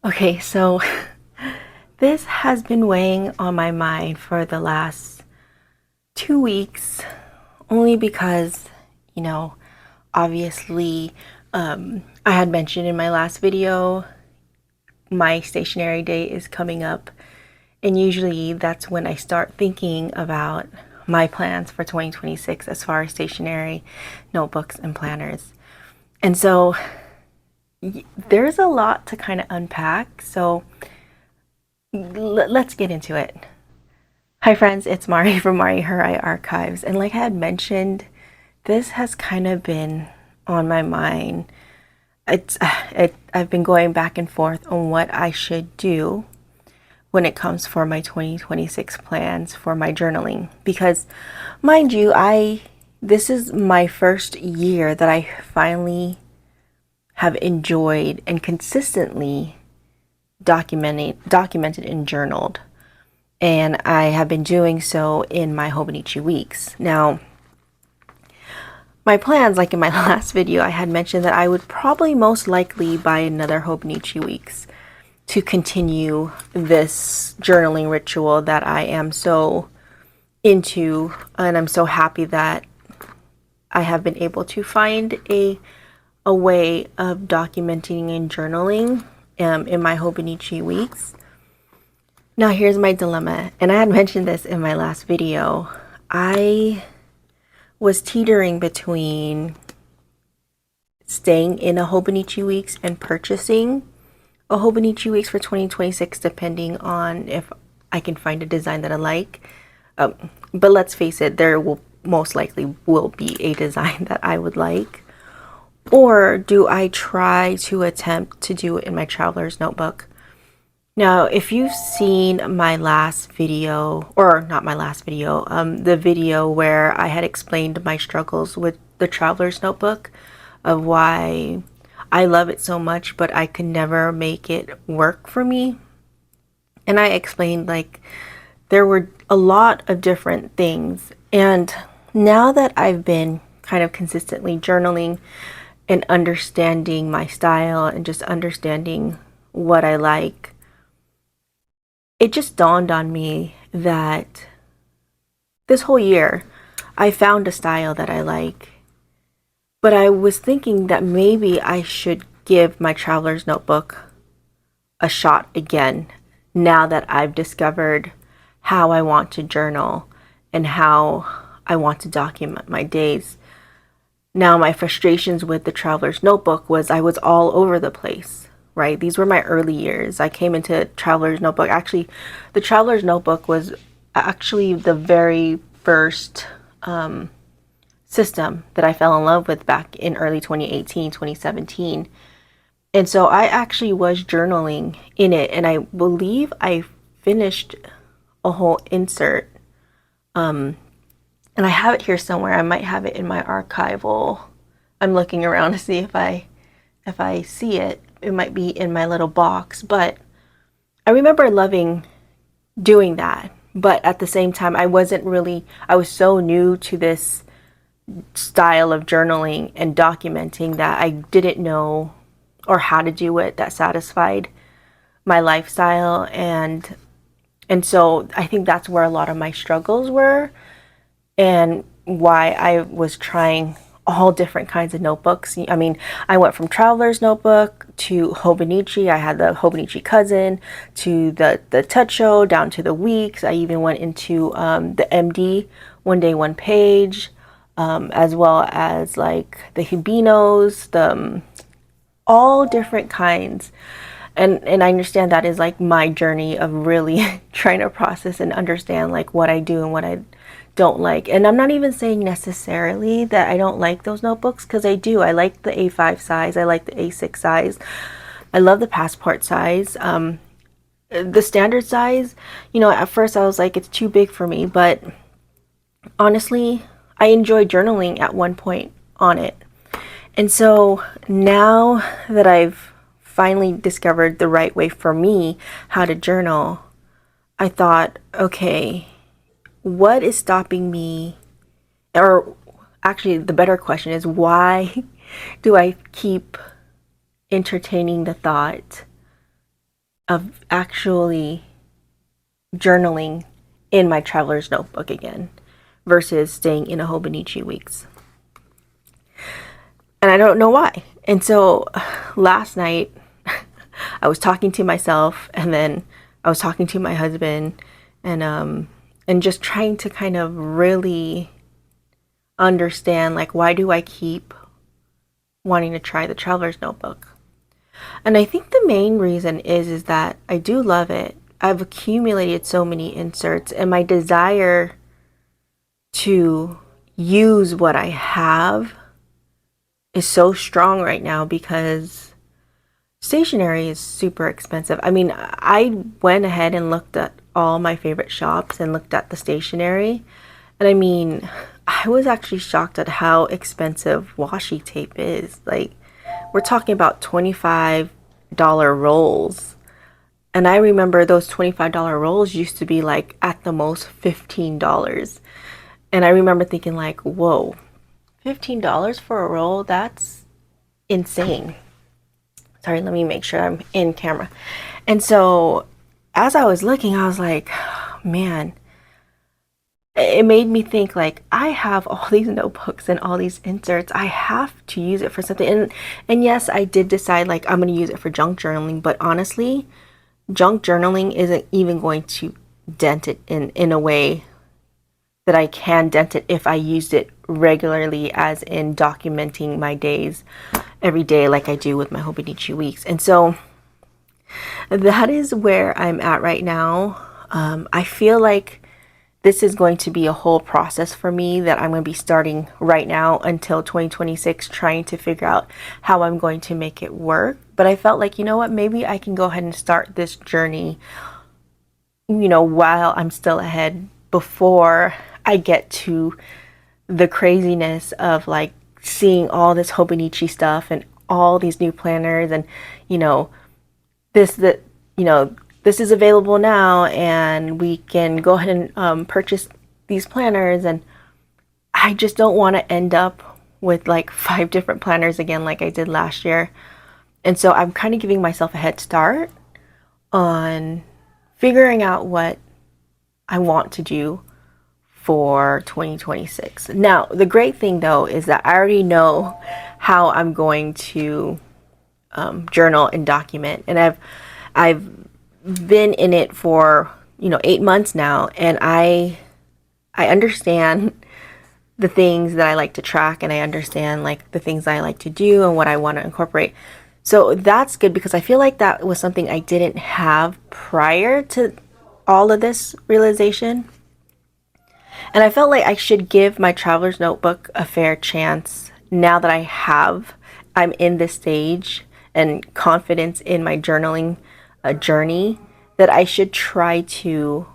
Okay, so this has been weighing on my mind for the last 2 weeks, only because, you know, obviously, I had mentioned in my last video, my stationery day is coming up, and usually that's when I start thinking about my plans for 2026 as far as stationery, notebooks, and planners. And so there's a lot to kind of unpack. So let's get into it. Hi friends, it's Mari from Hiraya Archives, and like I had mentioned, this has kind of been on my mind. I've been going back and forth on what I should do when it comes for my 2026 plans for my journaling, because mind you, this is my first year that I finally have enjoyed and consistently documented and journaled. And I have been doing so in my Hobonichi weeks. Now, my plans, like in my last video, I had mentioned that I would probably most likely buy another Hobonichi weeks to continue this journaling ritual that I am so into, and I'm so happy that I have been able to find a way of documenting and journaling in my Hobonichi weeks. Now here's my dilemma, and I had mentioned this in my last video. I was teetering between staying in a Hobonichi weeks and purchasing a Hobonichi weeks for 2026, depending on if I can find a design that I like. But let's face it, there will most likely will be a design that I would like. Or do I try to attempt to do it in my traveler's notebook? Now, if you've seen my last video, or not my last video, the video where I had explained my struggles with the traveler's notebook, of why I love it so much, but I could never make it work for me. And I explained like there were a lot of different things. And now that I've been kind of consistently journaling and understanding my style and just understanding what I like, it just dawned on me that this whole year I found a style that I like. But I was thinking that maybe I should give my traveler's notebook a shot again now that I've discovered how I want to journal and how I want to document my days. Now, my frustrations with the traveler's notebook was I was all over the place, right? These were my early years. I came into traveler's notebook. Actually, the traveler's notebook was actually the very first system that I fell in love with back in early 2018, 2017. And so I actually was journaling in it, and I believe I finished a whole insert. And I have it here somewhere. I might have it in my archival. I'm looking around to see if I see it. It might be in my little box, but I remember loving doing that. But at the same time, I was so new to this style of journaling and documenting that I didn't know or how to do it that satisfied my lifestyle, and so I think that's where a lot of my struggles were, and why I was trying all different kinds of notebooks. I mean, I went from traveler's notebook to Hobonichi. I had the Hobonichi cousin, to the Techo, down to the weeks. I even went into the MD, one day one page, as well as like the Hibinos, all different kinds. And I understand that is like my journey of really trying to process and understand like what I do and what I don't like. And I'm not even saying necessarily that I don't like those notebooks, because I do. I like the A5 size. I like the A6 size. I love the passport size. The standard size, at first I was like, it's too big for me, but honestly, I enjoyed journaling at one point on it. And so now that I've finally discovered the right way for me how to journal, I thought, okay, what is stopping me? Or actually, the better question is, why do I keep entertaining the thought of actually journaling in my traveler's notebook again versus staying in a Hobonichi weeks. And I don't know why. And so last night I was talking to myself, and then I was talking to my husband, and just trying to kind of really understand, like, why do I keep wanting to try the traveler's notebook? And I think the main reason is that I do love it. I've accumulated so many inserts, and my desire to use what I have is so strong right now because stationery is super expensive. I mean, I went ahead and looked at all my favorite shops and looked at the stationery. And I mean, I was actually shocked at how expensive washi tape is. Like, we're talking about $25 rolls. And I remember those $25 rolls used to be like at the most $15. And I remember thinking like, whoa, $15 for a roll? That's insane. Sorry, let me make sure I'm in camera. And so as I was looking, I was like, man, it made me think like, I have all these notebooks and all these inserts. I have to use it for something. And yes, I did decide like I'm going to use it for junk journaling, but honestly, junk journaling isn't even going to dent it in a way that I can dent it if I used it regularly, as in documenting my days every day like I do with my Hobonichi weeks. And so that is where I'm at right now. I feel like this is going to be a whole process for me that I'm going to be starting right now until 2026, trying to figure out how I'm going to make it work. But I felt like, you know what, maybe I can go ahead and start this journey, you know, while I'm still ahead, before I get to the craziness of like seeing all this Hobonichi stuff and all these new planners, and you know, this is available now, and we can go ahead and purchase these planners. And I just don't want to end up with like 5 different planners again like I did last year. And so I'm kind of giving myself a head start on figuring out what I want to do for 2026. Now, the great thing though is that I already know how I'm going to journal and document, and I've been in it for 8 months now, and I understand the things that I like to track, and I understand like the things I like to do and what I want to incorporate. So that's good, because I feel like that was something I didn't have prior to all of this realization. And I felt like I should give my traveler's notebook a fair chance now that I'm in this stage and confidence in my journaling journey, that I should try to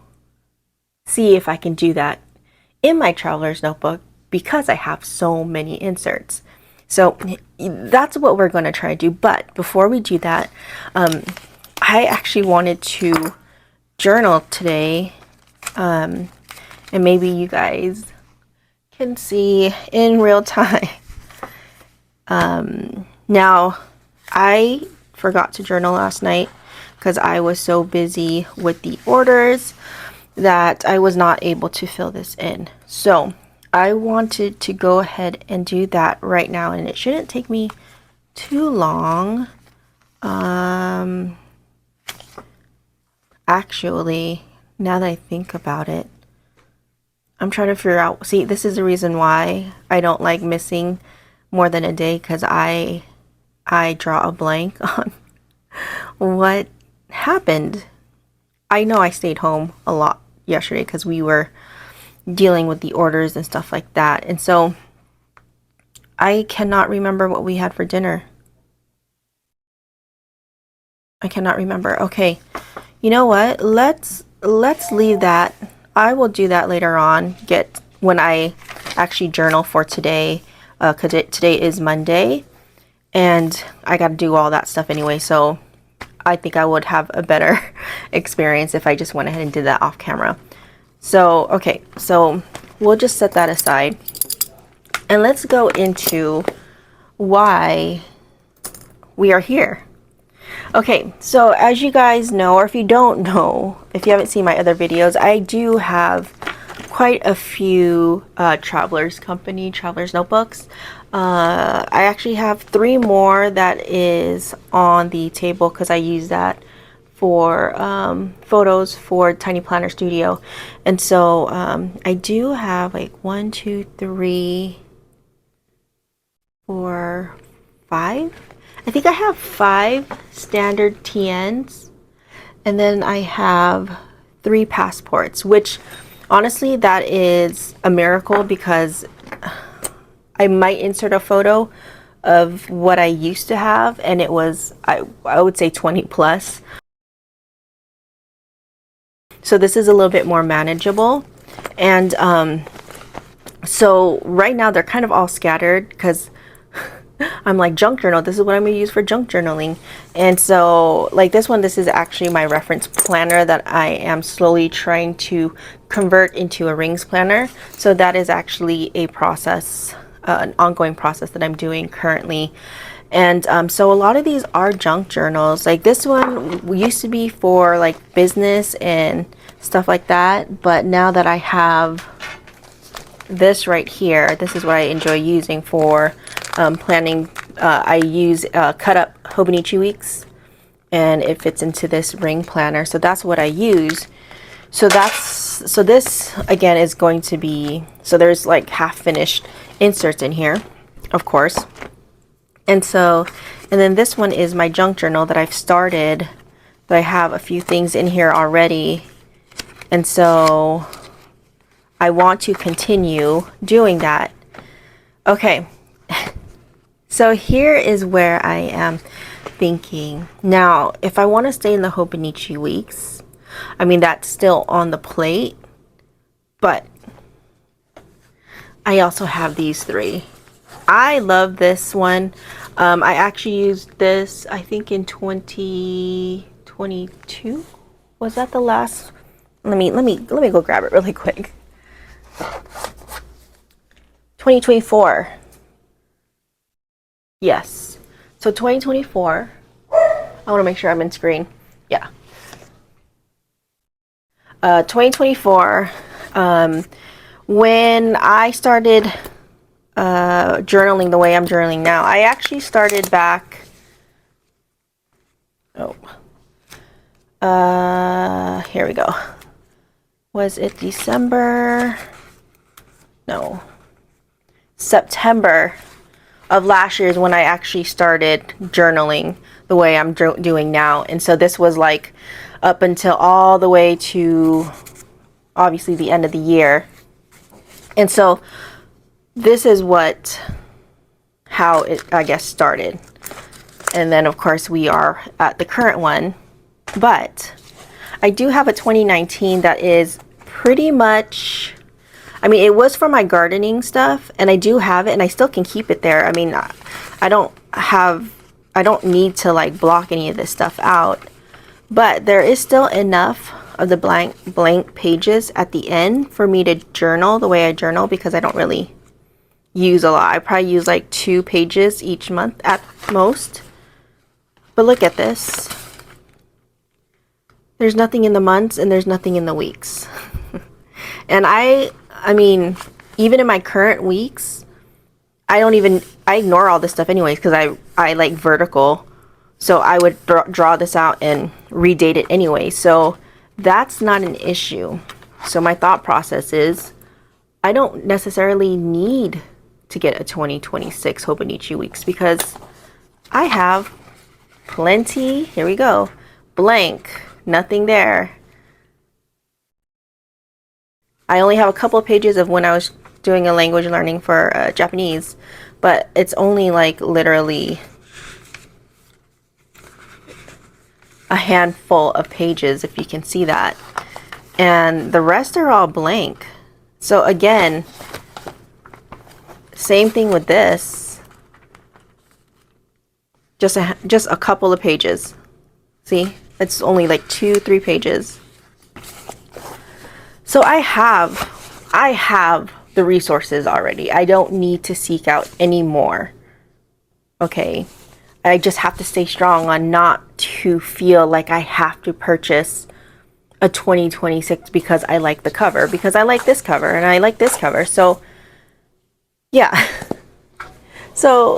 see if I can do that in my traveler's notebook, because I have so many inserts. So that's what we're going to try to do. But before we do that, I actually wanted to journal today, and maybe you guys can see in real time. Now, I forgot to journal last night because I was so busy with the orders that I was not able to fill this in. So I wanted to go ahead and do that right now, and it shouldn't take me too long. Actually, now that I think about it, I'm trying to figure out, see, this is the reason why I don't like missing more than a day, because I draw a blank on what happened. I know I stayed home a lot yesterday because we were dealing with the orders and stuff like that. And so I cannot remember what we had for dinner. I cannot remember. Okay. You know what? Let's leave that. I will do that later on, when I actually journal for today, because today is Monday, and I got to do all that stuff anyway. So I think I would have a better experience if I just went ahead and did that off camera. So, okay, so we'll just set that aside, and let's go into why we are here. Okay, so as you guys know, or if you don't know, if you haven't seen my other videos, I do have quite a few Traveler's notebooks. I actually have 3 more that is on the table because I use that for photos for Tiny Planner Studio. And so I do have like 1, 2, 3, 4, 5. I think I have 5 standard TNs, and then I have 3 passports, which honestly that is a miracle because I might insert a photo of what I used to have, and it was I would say 20 plus. So this is a little bit more manageable. And so right now they're kind of all scattered because I'm like, junk journal, this is what I'm gonna use for junk journaling. And so like this one, this is actually my reference planner that I am slowly trying to convert into a rings planner. So that is actually a process, an ongoing process that I'm doing currently. And so a lot of these are junk journals. Like this one used to be for like business and stuff like that, but now that I have this right here, this is what I enjoy using for planning. I use cut up Hobonichi weeks, and it fits into this ring planner, so that's what I use. So this again is going to be, so there's like half finished inserts in here, of course. And so, and then this one is my junk journal that I've started, that I have a few things in here already. And so I want to continue doing that. Okay. So here is where I am thinking. Now, if I want to stay in the Hobonichi weeks, I mean, that's still on the plate, but I also have these 3. I love this one. I actually used this, I think in 2022. Was that the last? Let me go grab it really quick. 2024. Yes. So 2024. I want to make sure I'm in screen. Yeah. 2024. When I started journaling the way I'm journaling now, I actually started back. Here we go. Was it December? No. September of last year is when I actually started journaling the way I'm doing now. And so this was like up until all the way to obviously the end of the year. And so this is how it, I guess, started. And then of course we are at the current one, but I do have a 2019 that is pretty much, I mean, it was for my gardening stuff, and I do have it, and I still can keep it there. I mean, I don't need to like block any of this stuff out, but there is still enough of the blank pages at the end for me to journal the way I journal, because I don't really use a lot. I probably use like 2 pages each month at most. But look at this. There's nothing in the months and there's nothing in the weeks. And I mean, even in my current weeks, I ignore all this stuff anyways, because I like vertical. So I would draw this out and redate it anyway. So that's not an issue. So my thought process is, I don't necessarily need to get a 2026 Hobonichi weeks, because I have plenty. Here we go. Blank. Nothing there. I only have a couple of pages of when I was doing a language learning for Japanese, but it's only like literally a handful of pages, if you can see that. And the rest are all blank. So again, same thing with this. Just a couple of pages. See? It's only like 2-3 pages. So I have the resources already. I don't need to seek out any more. Okay. I just have to stay strong on not to feel like I have to purchase a 2026 because I like the cover, because I like this cover and I like this cover. So yeah. So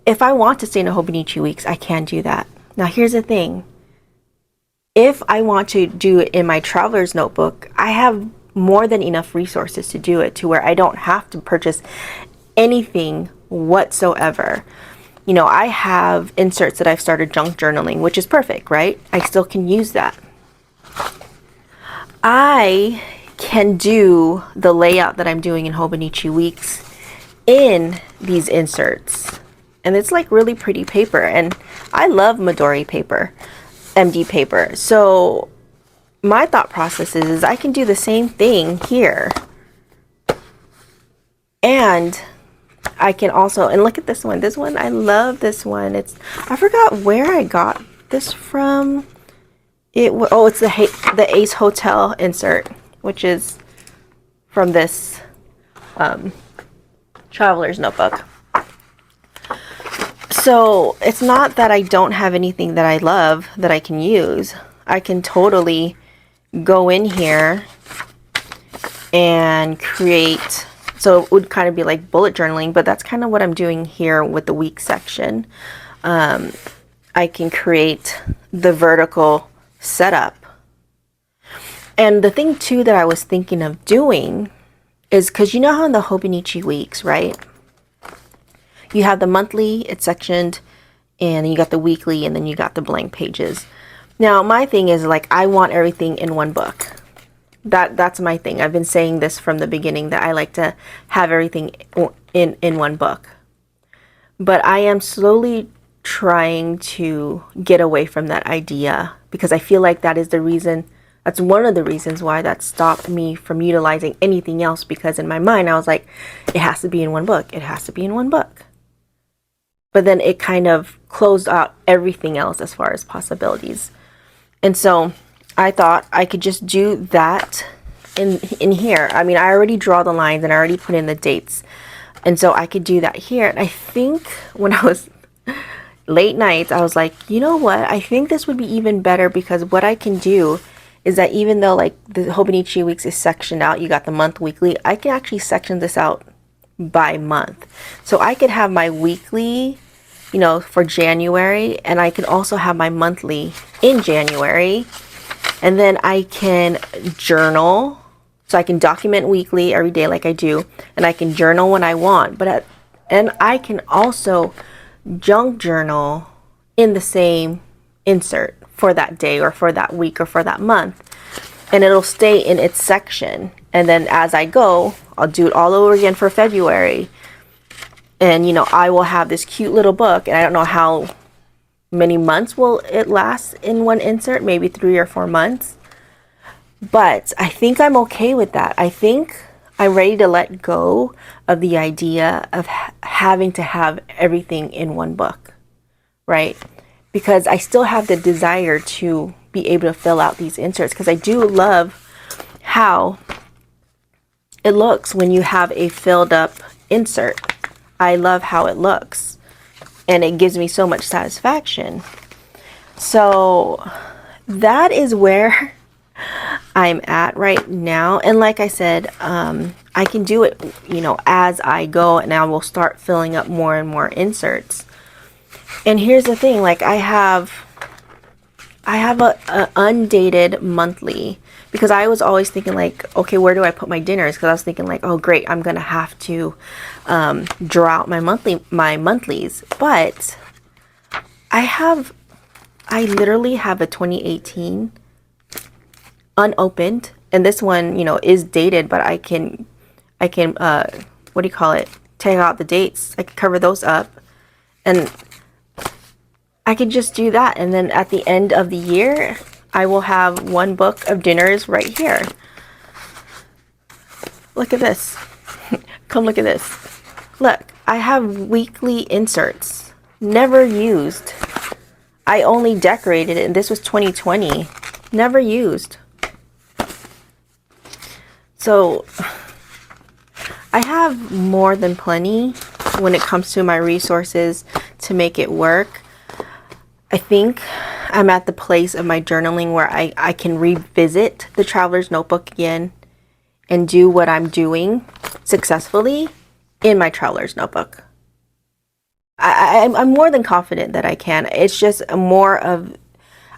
if I want to stay in a Hobonichi weeks, I can do that. Now here's the thing. If I want to do it in my traveler's notebook, I have more than enough resources to do it, to where I don't have to purchase anything whatsoever. You know, I have inserts that I've started junk journaling, which is perfect, right? I still can use that. I can do the layout that I'm doing in Hobonichi weeks in these inserts. And it's like really pretty paper. And I love Midori paper, MD paper. So my thought process is I can do the same thing here. And I can also, and look at this one. This one, I love this one. I forgot where I got this from. It's the Ace Hotel insert, which is from this traveler's notebook. So it's not that I don't have anything that I love that I can use. I can totally go in here and create. So it would kind of be like bullet journaling, but that's kind of what I'm doing here with the week section. I can create the vertical setup. And the thing too that I was thinking of doing is, because you know how in the Hobonichi weeks, right? You have the monthly, it's sectioned, and then you got the weekly, and then you got the blank pages. Now my thing is, like, I want everything in one book. That's my thing. I've been saying this from the beginning, that I like to have everything in one book. But I am slowly trying to get away from that idea, because I feel like that is the reason, that's one of the reasons why that stopped me from utilizing anything else, because in my mind I was like, it has to be in one book. It has to be in one book. But then it kind of closed out everything else as far as possibilities. And so I thought I could just do that in here. I mean, I already draw the lines and I already put in the dates. And so I could do that here. And I think when I was late nights, I was like, you know what? I think this would be even better, because what I can do is that even though like the Hobonichi weeks is sectioned out, you got the month, weekly, I can actually section this out by month. So I could have my weekly, you know, for January, and I can also have my monthly in January. And then I can journal, so I can document weekly every day like I do, and I can journal when I want. And I can also junk journal in the same insert for that day or for that week or for that month, and it'll stay in its section. And then as I go, I'll do it all over again for February. And, you know, I will have this cute little book, and I don't know how many months will it last in one insert, maybe 3 or 4 months. But I think I'm okay with that. I think I'm ready to let go of the idea of having to have everything in one book, right? Because I still have the desire to be able to fill out these inserts, because I do love how it looks when you have a filled up insert. I love how it looks, and it gives me so much satisfaction. So that is where I'm at right now. And like I said, I can do it, you know, as I go, and I will start filling up more and more inserts. And here's the thing, like I have a undated monthly, because I was always thinking like, okay, where do I put my dinners? Because I was thinking like, oh great, I'm gonna have to draw out my monthlies. But I literally have a 2018 unopened, and this one, you know, is dated, but I can what do you call it, take out the dates. I can cover those up, and I could just do that. And then at the end of the year, I will have one book of dinners right here. Look at this. Come look at this. Look, I have weekly inserts, never used. I only decorated it, and this was 2020, never used. So I have more than plenty when it comes to my resources to make it work. I think I'm at the place of my journaling where I can revisit the Traveler's Notebook again and do what I'm doing successfully in my Traveler's Notebook. I'm more than confident that I can. It's just more of,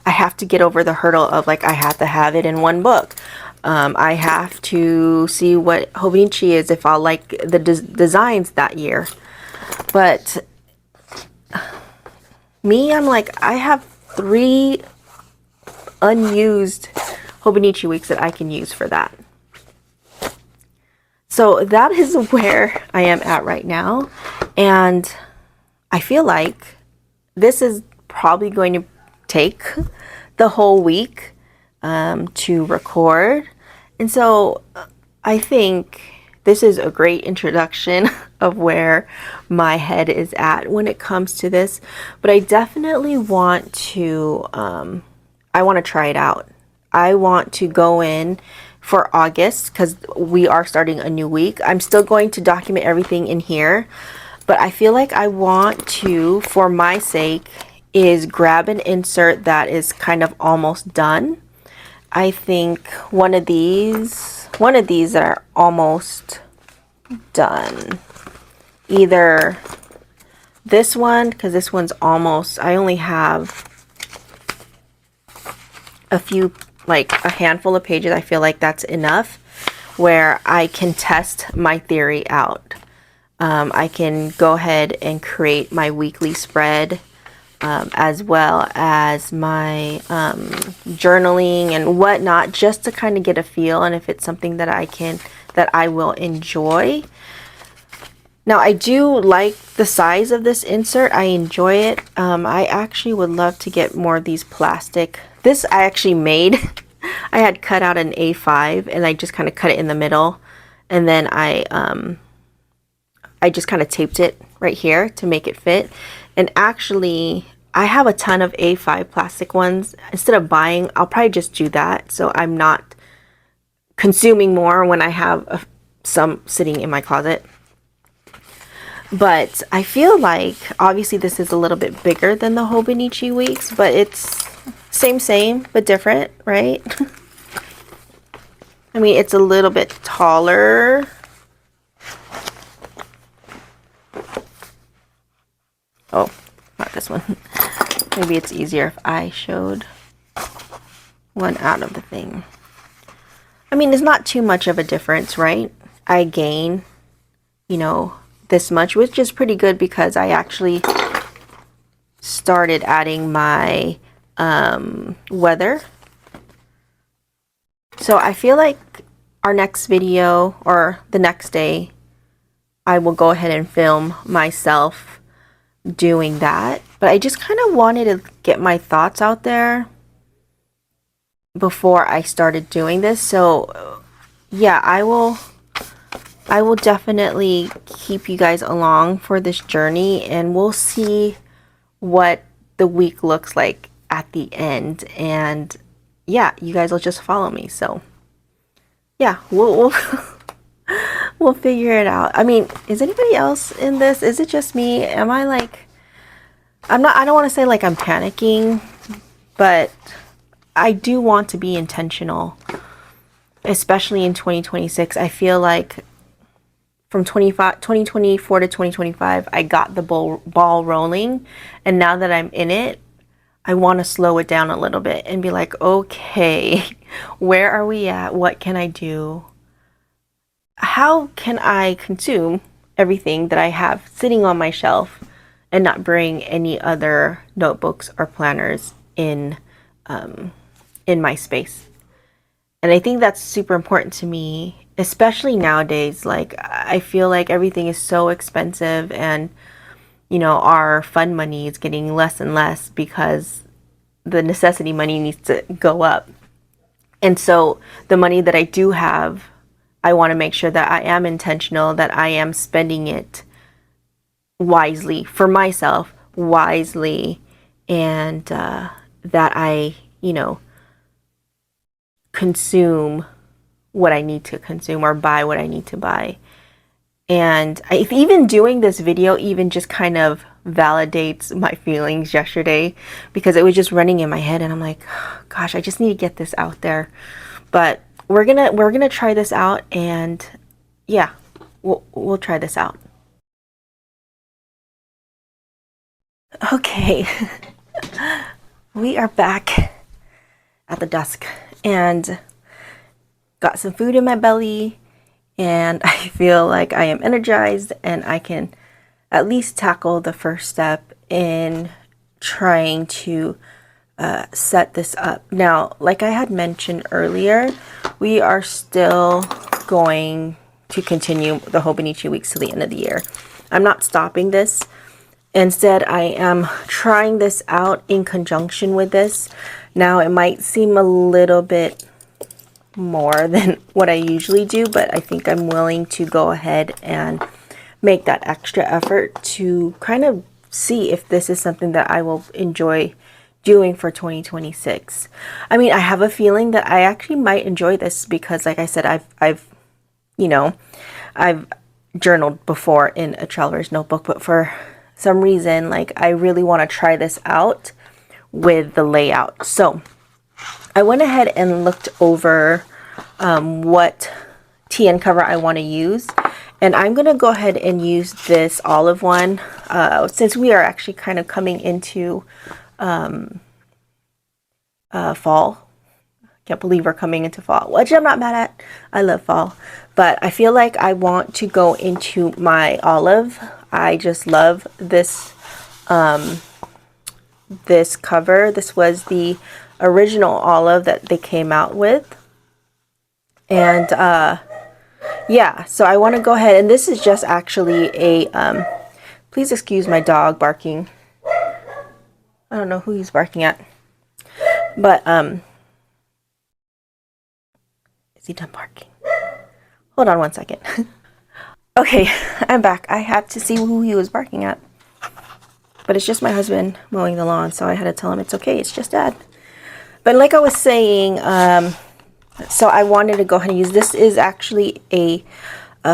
I have to get over the hurdle of like, I have to have it in one book. I have to see what Hobonichi is, if I'll like the designs that year. But me, I'm like, I have 3 unused Hobonichi weeks that I can use for that. So that is where I am at right now. And I feel like this is probably going to take the whole week to record. And so I think this is a great introduction of where my head is at when it comes to this. But I definitely want to, I want to try it out. I want to go in for August because we are starting a new week. I'm still going to document everything in here. But I feel like I want to, for my sake, is grab an insert that is kind of almost done. I think one of these that are almost done. Either this one, because this one's almost, I only have a few, like a handful of pages. I feel like that's enough where I can test my theory out. I can go ahead and create my weekly spread, as well as my journaling and whatnot, just to kind of get a feel and if it's something that I will enjoy. Now, I do like the size of this insert. I enjoy it. I actually would love to get more of these plastic. This I actually made. I had cut out an A5 and I just kind of cut it in the middle, and then I just kind of taped it right here to make it fit. And actually, I have a ton of A5 plastic ones. Instead of buying, I'll probably just do that, so I'm not consuming more when I have some sitting in my closet. But I feel like, obviously this is a little bit bigger than the Hobonichi weeks, but it's same, but different, right? I mean, it's a little bit taller. Oh, not this one. Maybe it's easier if I showed one out of the thing. I mean, it's not too much of a difference, right? I gain, this much, which is pretty good because I actually started adding my weather. So I feel like our next video, or the next day, I will go ahead and film myself doing that. But I just kind of wanted to get my thoughts out there before I started doing this. So yeah, I will definitely keep you guys along for this journey, and we'll see what the week looks like at the end. And yeah, you guys will just follow me. So yeah, we'll we'll figure it out. I mean, is anybody else in this? Is it just me? Am I like, I don't want to say like I'm panicking, but I do want to be intentional, especially in 2026. I feel like from 2024 to 2025, I got the ball rolling. And now that I'm in it, I want to slow it down a little bit and be like, okay, where are we at? What can I do? How can I consume everything that I have sitting on my shelf and not bring any other notebooks or planners in my space? And I think that's super important to me, especially nowadays. Like, I feel like everything is so expensive, and our fun money is getting less and less because the necessity money needs to go up. And so the money that I do have, I want to make sure that I am intentional, that I am spending it wisely for myself, wisely, and that I, consume what I need to consume or buy what I need to buy. And even doing this video even just kind of validates my feelings yesterday, because it was just running in my head and I'm like, gosh, I just need to get this out there. But we're gonna try this out, and yeah, we'll try this out. Okay. We are back at the desk and got some food in my belly, and I feel like I am energized and I can at least tackle the first step in trying to set this up. Now, like I had mentioned earlier, we are still going to continue the Hobonichi weeks to the end of the year. I'm not stopping this. Instead, I am trying this out in conjunction with this. Now, it might seem a little bit more than what I usually do, but I think I'm willing to go ahead and make that extra effort to kind of see if this is something that I will enjoy doing for 2026. I mean, I have a feeling that I actually might enjoy this because, like I said, I've journaled before in a traveler's notebook, but for some reason, like, I really want to try this out with the layout. So I went ahead and looked over what TN cover I want to use, and I'm going to go ahead and use this olive one since we are actually kind of coming into fall. Can't believe we're coming into fall, which I'm not mad at. I love fall, but I feel like I want to go into my olive. I just love this this cover. This was the original olive that they came out with, and yeah, so I want to go ahead, and this is just actually a please excuse my dog barking. I don't know who he's barking at, but is he done barking? Hold on one second. Okay, I'm back. I had to see who he was barking at. But it's just my husband mowing the lawn, so I had to tell him it's okay, it's just Dad. But like I was saying, so I wanted to go ahead and use, this is actually a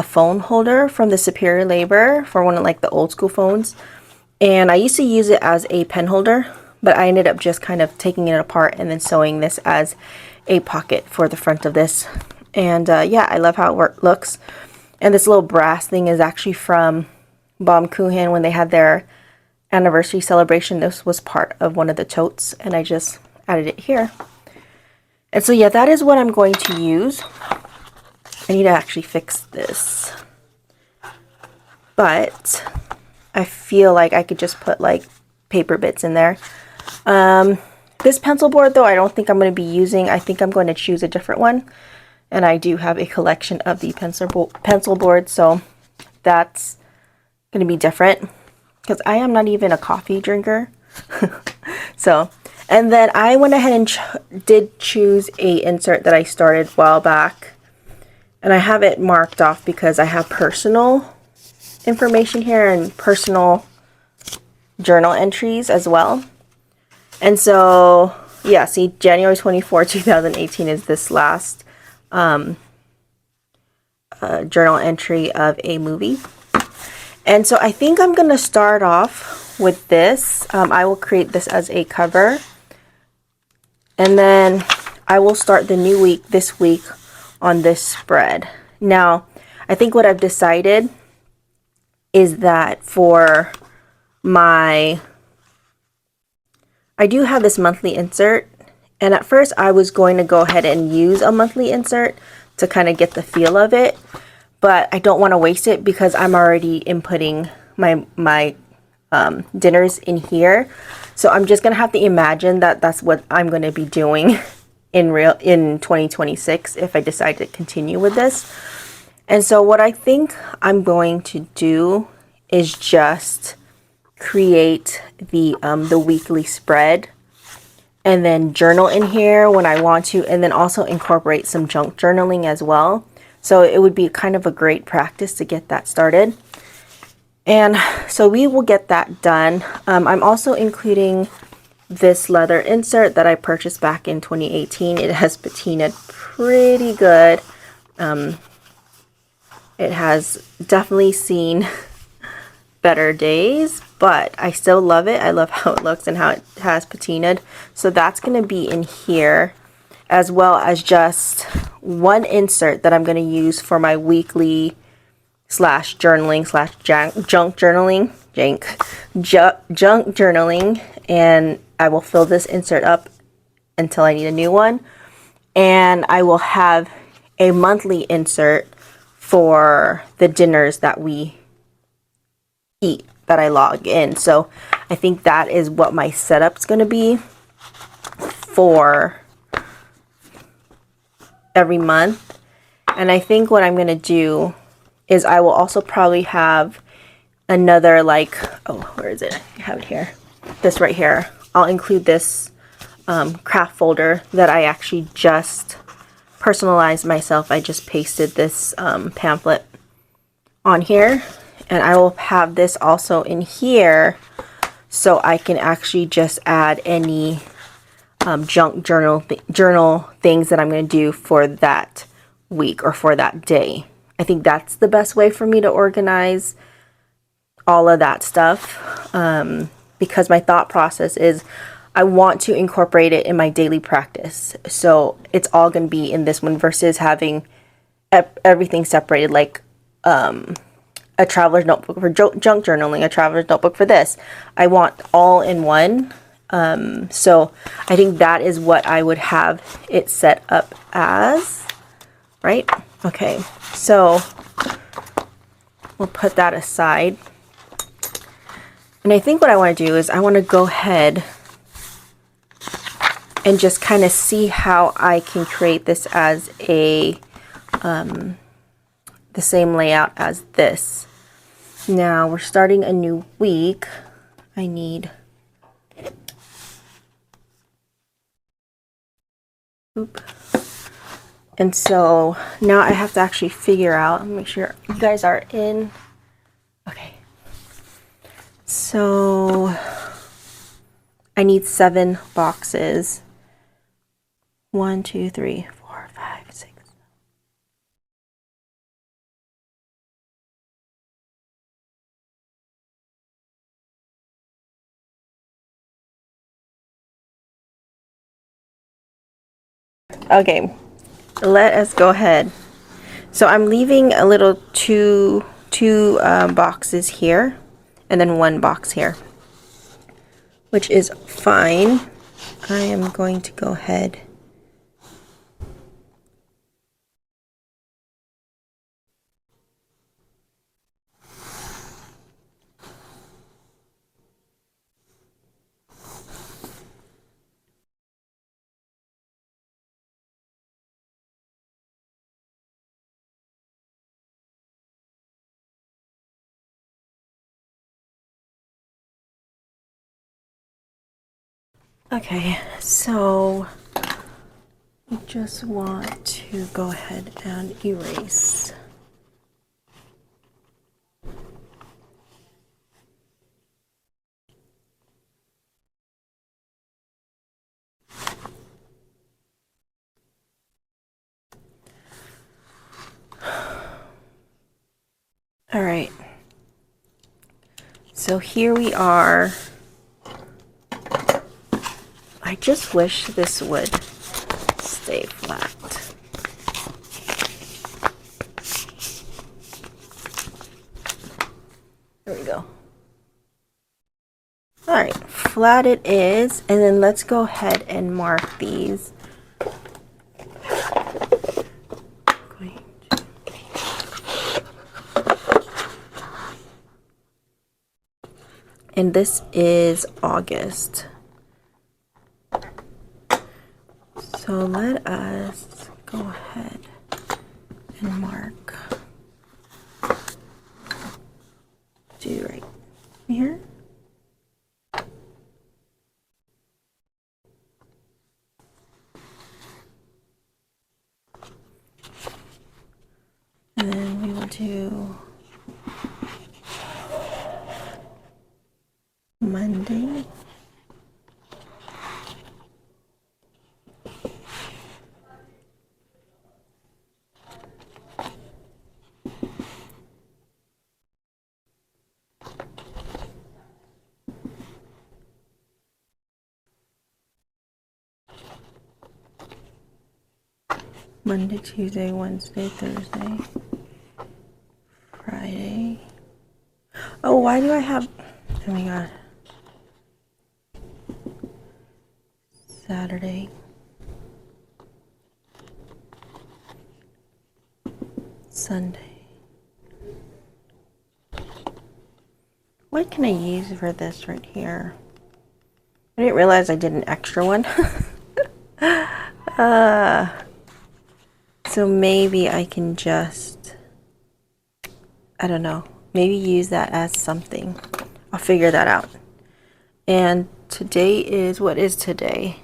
phone holder from the Superior Labor for one of like the old school phones. And I used to use it as a pen holder, but I ended up just kind of taking it apart and then sewing this as a pocket for the front of this. And yeah, I love how it looks. And this little brass thing is actually from Baumkuchen when they had their anniversary celebration. This was part of one of the totes, and I just added it here. And so yeah, that is what I'm going to use. I need to actually fix this, but I feel like I could just put like paper bits in there. This pencil board though, I don't think I'm going to be using. I think I'm going to choose a different one. And I do have a collection of the pencil boards, so that's going to be different because I am not even a coffee drinker. So, and then I went ahead and did choose a insert that I started a while back, and I have it marked off because I have personal information here and personal journal entries as well. And so, yeah, see, January 24, 2018 is this last journal entry of a movie. And so I think I'm going to start off with this. I will create this as a cover, and then I will start the new week this week on this spread. Now, I think what I've decided is that for my, I do have this monthly insert. And at first I was going to go ahead and use a monthly insert to kind of get the feel of it, but I don't want to waste it because I'm already inputting my dinners in here. So I'm just going to have to imagine that that's what I'm going to be doing in 2026 if I decide to continue with this. And so what I think I'm going to do is just create the weekly spread, and then journal in here when I want to, and then also incorporate some junk journaling as well. So it would be kind of a great practice to get that started. And so we will get that done. I'm also including this leather insert that I purchased back in 2018. It has patinaed pretty good. It has definitely seen better days, but I still love it. I love how it looks and how it has patinaed. So that's going to be in here, as well as just one insert that I'm going to use for my weekly slash journaling slash junk journaling, junk journaling, and I will fill this insert up until I need a new one. And I will have a monthly insert for the dinners that we eat that I log in. So I think that is what my setup's going to be for every month. And I think what I'm going to do is I will also probably have another, like, oh, where is it? I have it here. This right here. I'll include this craft folder that I actually just personalized myself. I just pasted this pamphlet on here, and I will have this also in here so I can actually just add any junk journal things that I'm going to do for that week or for that day. I think that's the best way for me to organize all of that stuff, because my thought process is I want to incorporate it in my daily practice. So it's all going to be in this one versus having everything separated, like a traveler's notebook for junk journaling, a traveler's notebook for this. I want all in one. So I think that is what I would have it set up as, right? Okay, so we'll put that aside. And I think what I want to do is I want to go ahead and just kind of see how I can create this as a the same layout as this. Now we're starting a new week. I need, and so now I have to actually figure out, make sure you guys are in. Okay, so I need 7 boxes. 1, 2, 3, 4, 5, 6. Okay, let us go ahead. So I'm leaving a little two boxes here, and then 1 box here, which is fine. I am going to go ahead . Okay, so we just want to go ahead and erase. All right, so here we are. I just wish this would stay flat. There we go. All right, flat it is, and then let's go ahead and mark these. And this is August. So let us go ahead and mark. Do right here. And then we will do Monday. Monday, Tuesday, Wednesday, Thursday, Friday. Oh, why do I have, oh my god. Saturday. Sunday. What can I use for this right here? I didn't realize I did an extra one. So maybe I can just, I don't know, maybe use that as something. I'll figure that out. And today is, what is today?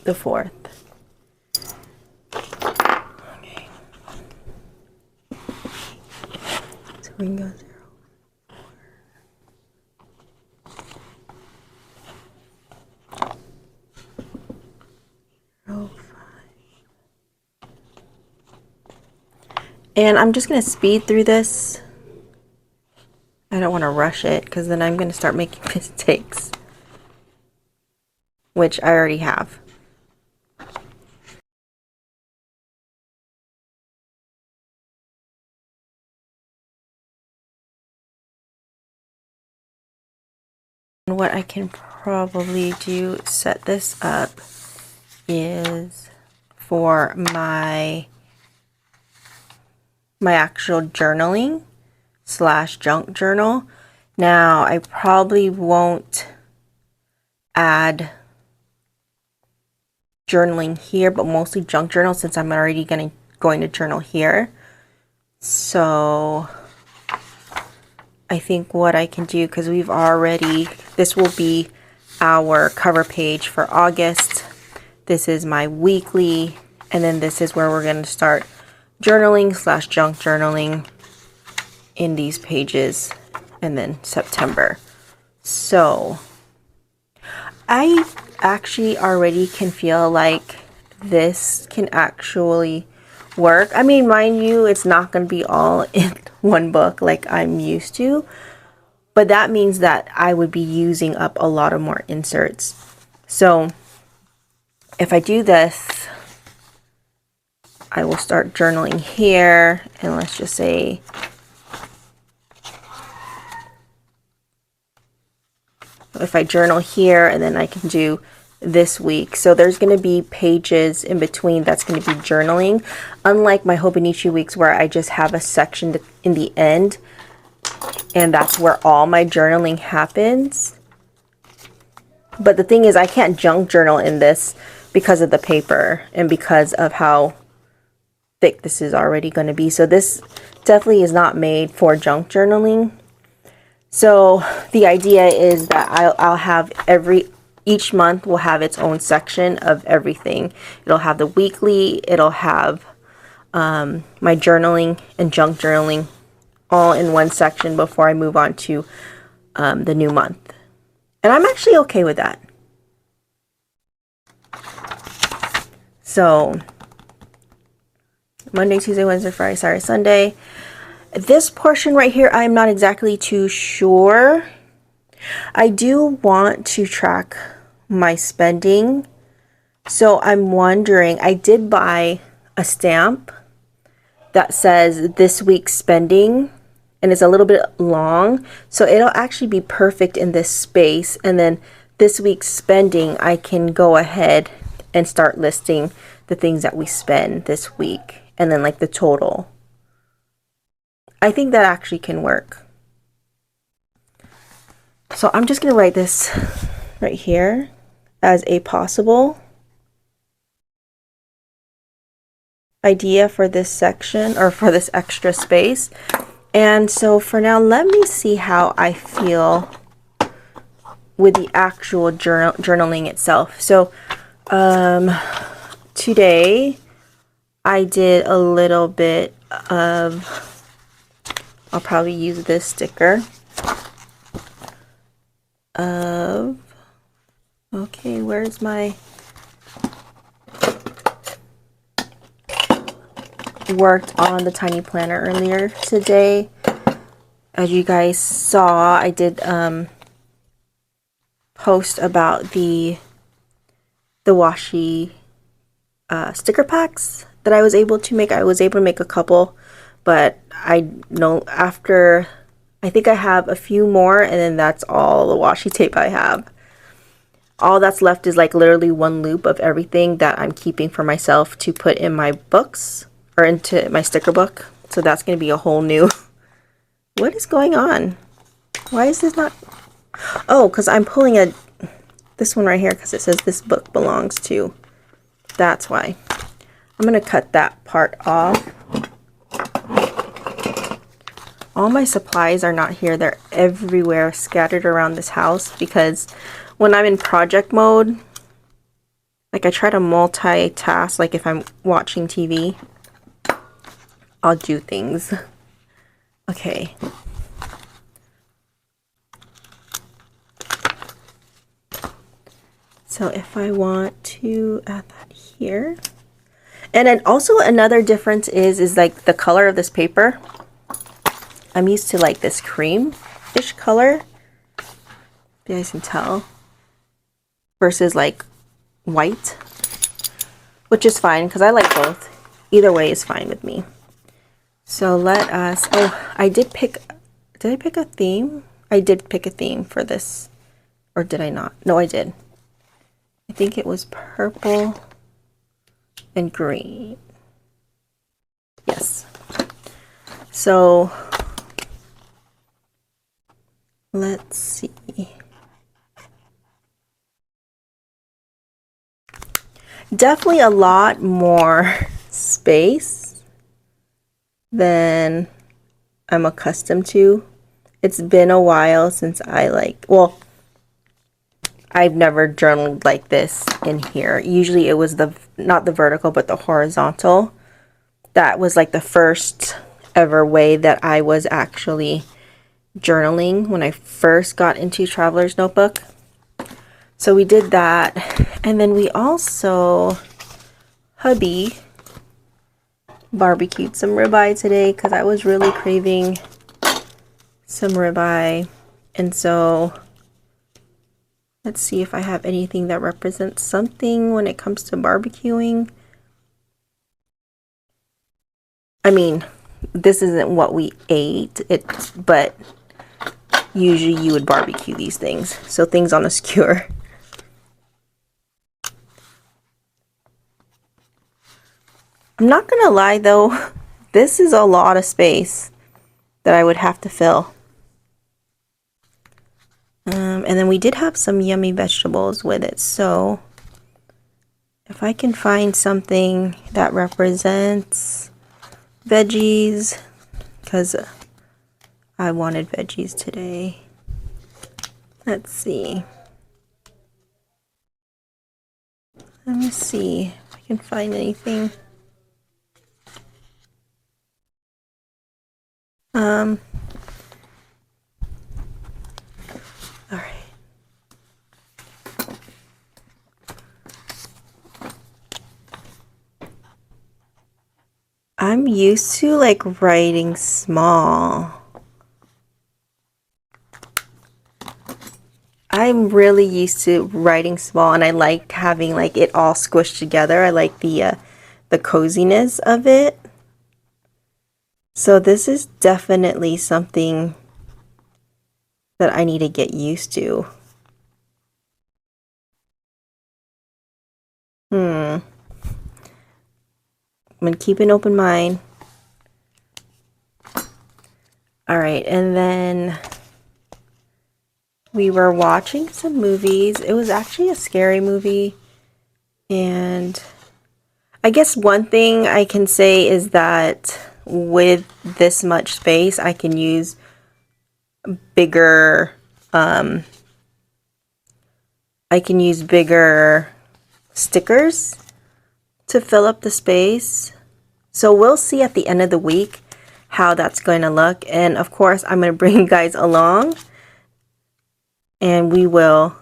The 4th. Okay. So we can go 0, 4, 0, 5. And I'm just going to speed through this. I don't want to rush it because then I'm going to start making mistakes, which I already have. And what I can probably do, set this up, is for my actual journaling / junk journal. Now I probably won't add journaling here, but mostly junk journal since I'm already going to journal here. So I think what I can do, because we've already, this will be our cover page for August. This is my weekly, and then this is where we're going to start journaling / junk journaling in these pages, and then September. So I actually already can feel like this can actually work. I mean, mind you, it's not going to be all in one book like I'm used to, but that means that I would be using up a lot of more inserts. So if I do this, I will start journaling here, and let's just say if I journal here, and then I can do this week. So there's going to be pages in between that's going to be journaling, unlike my Hobonichi weeks where I just have a section in the end, and that's where all my journaling happens. But the thing is, I can't junk journal in this because of the paper and because of how thick this is already going to be. So this definitely is not made for junk journaling. So the idea is that I'll have each month will have its own section of everything. It'll have the weekly, it'll have my journaling and junk journaling all in one section before I move on to the new month. And I'm actually okay with that. So Monday, Tuesday, Wednesday, Friday, Saturday, Sunday. This portion right here, I'm not exactly too sure. I do want to track my spending. So I'm wondering, I did buy a stamp that says this week's spending, and it's a little bit long. So it'll actually be perfect in this space. And then this week's spending, I can go ahead and start listing the things that we spend this week, and then like the total. I think that actually can work. So I'm just going to write this right here as a possible idea for this section, or for this extra space. And so for now, let me see how I feel with the actual journaling itself. So today I did a little bit of, I'll probably use this sticker of, okay, where's my, worked on the tiny planner earlier today. As you guys saw, I did post about the washi sticker packs that I was able to make. I was able to make a couple, but I know after, I think I have a few more, and then that's all the washi tape I have. All that's left is like literally one loop of everything that I'm keeping for myself to put in my books or into my sticker book. So that's going to be a whole new... What is going on? Why is this not... Oh, because I'm pulling this one right here because it says this book belongs to. That's why. I'm going to cut that part off. All my supplies are not here. They're everywhere, scattered around this house, because when I'm in project mode, like I try to multitask, like if I'm watching TV, I'll do things. Okay. So if I want to add that here. And then also another difference is like the color of this paper. I'm used to like this cream-ish color. You guys can tell. Versus like white. Which is fine because I like both. Either way is fine with me. So let us... Oh, I did pick... Did I pick a theme? I did pick a theme for this. Or did I not? No, I did. I think it was purple and green. Yes. So... Let's see. Definitely a lot more space than I'm accustomed to. It's been a while since well, I've never journaled like this in here. Usually it was not the vertical, but the horizontal. That was like the first ever way that I was actually journaling when I first got into Traveler's Notebook. So we did that, and then we also, hubby barbecued some ribeye today because I was really craving some ribeye. And so let's see if I have anything that represents something when it comes to barbecuing. I mean, this isn't what we ate, but usually you would barbecue these things. So things on a skewer. I'm not gonna lie though, this is a lot of space that I would have to fill. And then we did have some yummy vegetables with it, so if I can find something that represents veggies, because I wanted veggies today. Let's see. Let me see if I can find anything. All right. I'm used to like writing small. I'm really used to writing small, and I like having like it all squished together. I like the coziness of it. So this is definitely something that I need to get used to. I'm gonna keep an open mind. All right, and then we were watching some movies. It was actually a scary movie, and I guess one thing I can say is that with this much space, I can use bigger stickers to fill up the space. So we'll see at the end of the week how that's going to look, and of course I'm going to bring you guys along and we will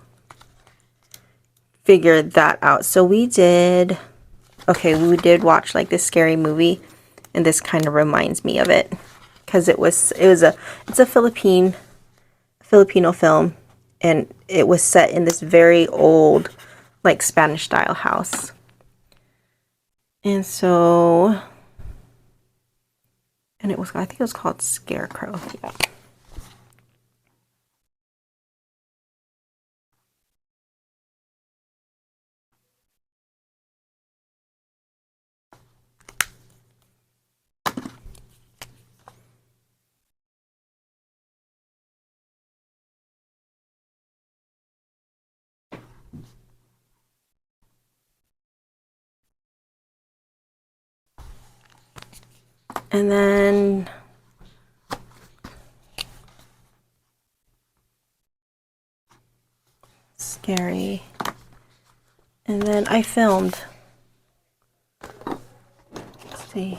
figure that out. So we did watch like this scary movie, And this kind of reminds me of it because it's a Filipino film, and it was set in this very old, like, Spanish style house. And so, and I think it was called Scarecrow. Yeah. And then scary. And then I filmed. Let's see.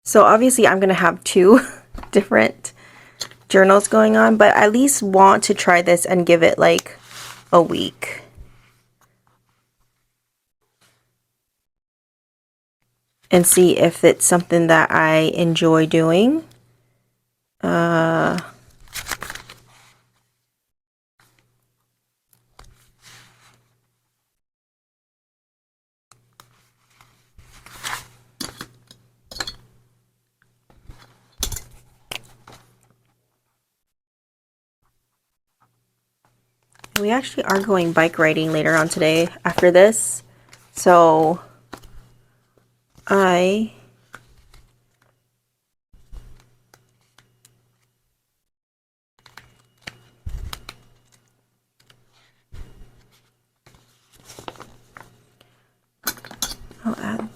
So obviously I'm gonna have two different journals going on, but I at least want to try this and give it like a week. And see if it's something that I enjoy doing. We actually are going bike riding later on today after this. So I'll add.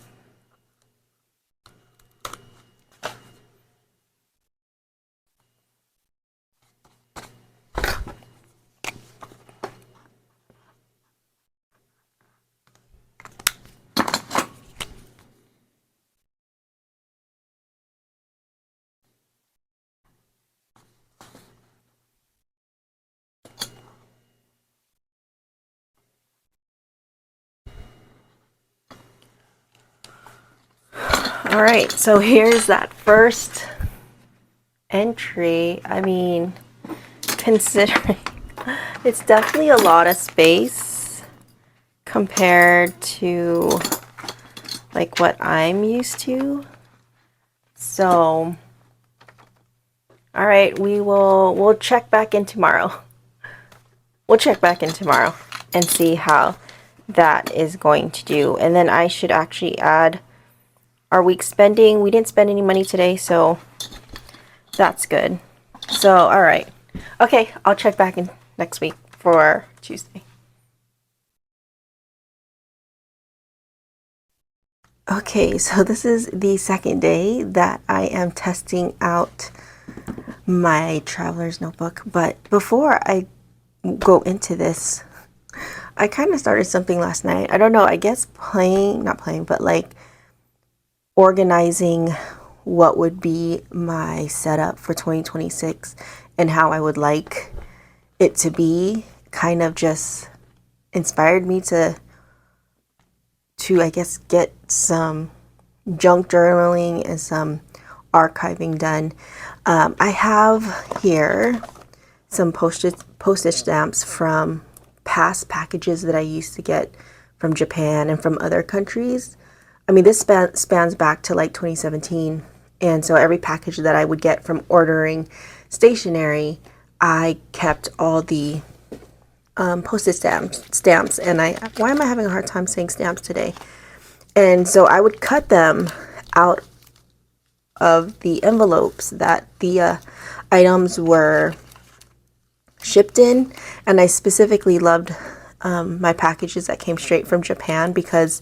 All right, so here's that first entry. I mean, considering it's definitely a lot of space compared to like what I'm used to. So, all right, we'll check back in tomorrow. We'll check back in tomorrow and see how that is going to do. And then I should actually add our week spending. We didn't spend any money today, so that's good. So, all right. Okay, I'll check back in next week for Tuesday. Okay, so this is the second day that I am testing out my traveler's notebook. But before I go into this, I kind of started something last night. I don't know, I guess not playing, but like organizing what would be my setup for 2026 and how I would like it to be kind of just inspired me to I guess get some junk journaling and some archiving done. I have here some postage stamps from past packages that I used to get from Japan and from other countries. I mean, this spans back to like 2017. And so every package that I would get from ordering stationery, I kept all the postage stamps. And why am I having a hard time saying stamps today? And so I would cut them out of the envelopes that the items were shipped in. And I specifically loved my packages that came straight from Japan because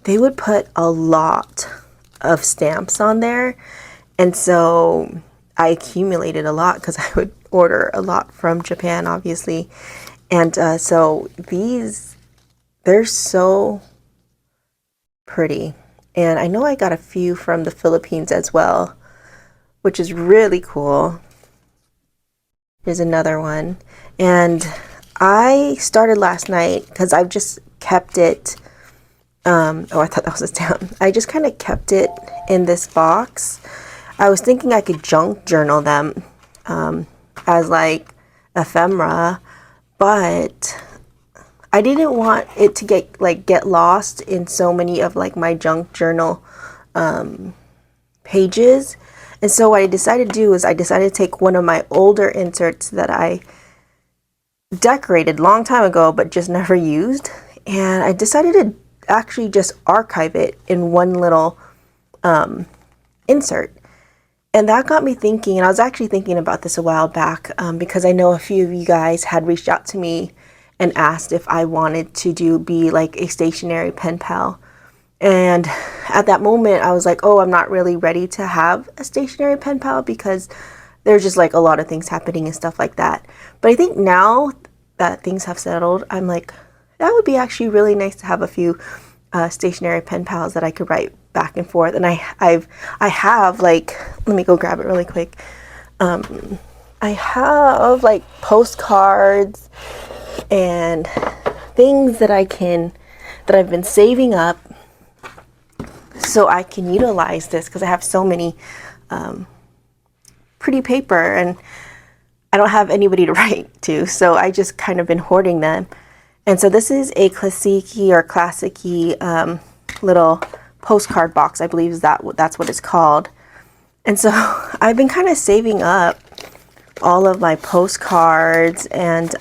they would put a lot of stamps on there. And so I accumulated a lot because I would order a lot from Japan, obviously. And so they're so pretty. And I know I got a few from the Philippines as well, which is really cool. Here's another one. And I started last night because I've just kept it. Oh, I thought that was a stamp. I just kind of kept it in this box. I was thinking I could junk journal them as like ephemera, but I didn't want it to get lost in so many of like my junk journal pages. And so what I decided to do is I decided to take one of my older inserts that I decorated long time ago but just never used, and I decided to actually just archive it in one little insert. And that got me thinking, and I was actually thinking about this a while back because I know a few of you guys had reached out to me and asked if I wanted to be like a stationery pen pal. And at that moment I was like, oh, I'm not really ready to have a stationery pen pal because there's just like a lot of things happening and stuff like that. But I think now that things have settled, I'm like, that would be actually really nice to have a few stationery pen pals that I could write back and forth. And I have like, let me go grab it really quick. I have like postcards and things that I've been saving up so I can utilize this, because I have so many pretty paper and I don't have anybody to write to, so I just kind of been hoarding them. And so this is a classic-y little postcard box, I believe that's what it's called. And so I've been kind of saving up all of my postcards, and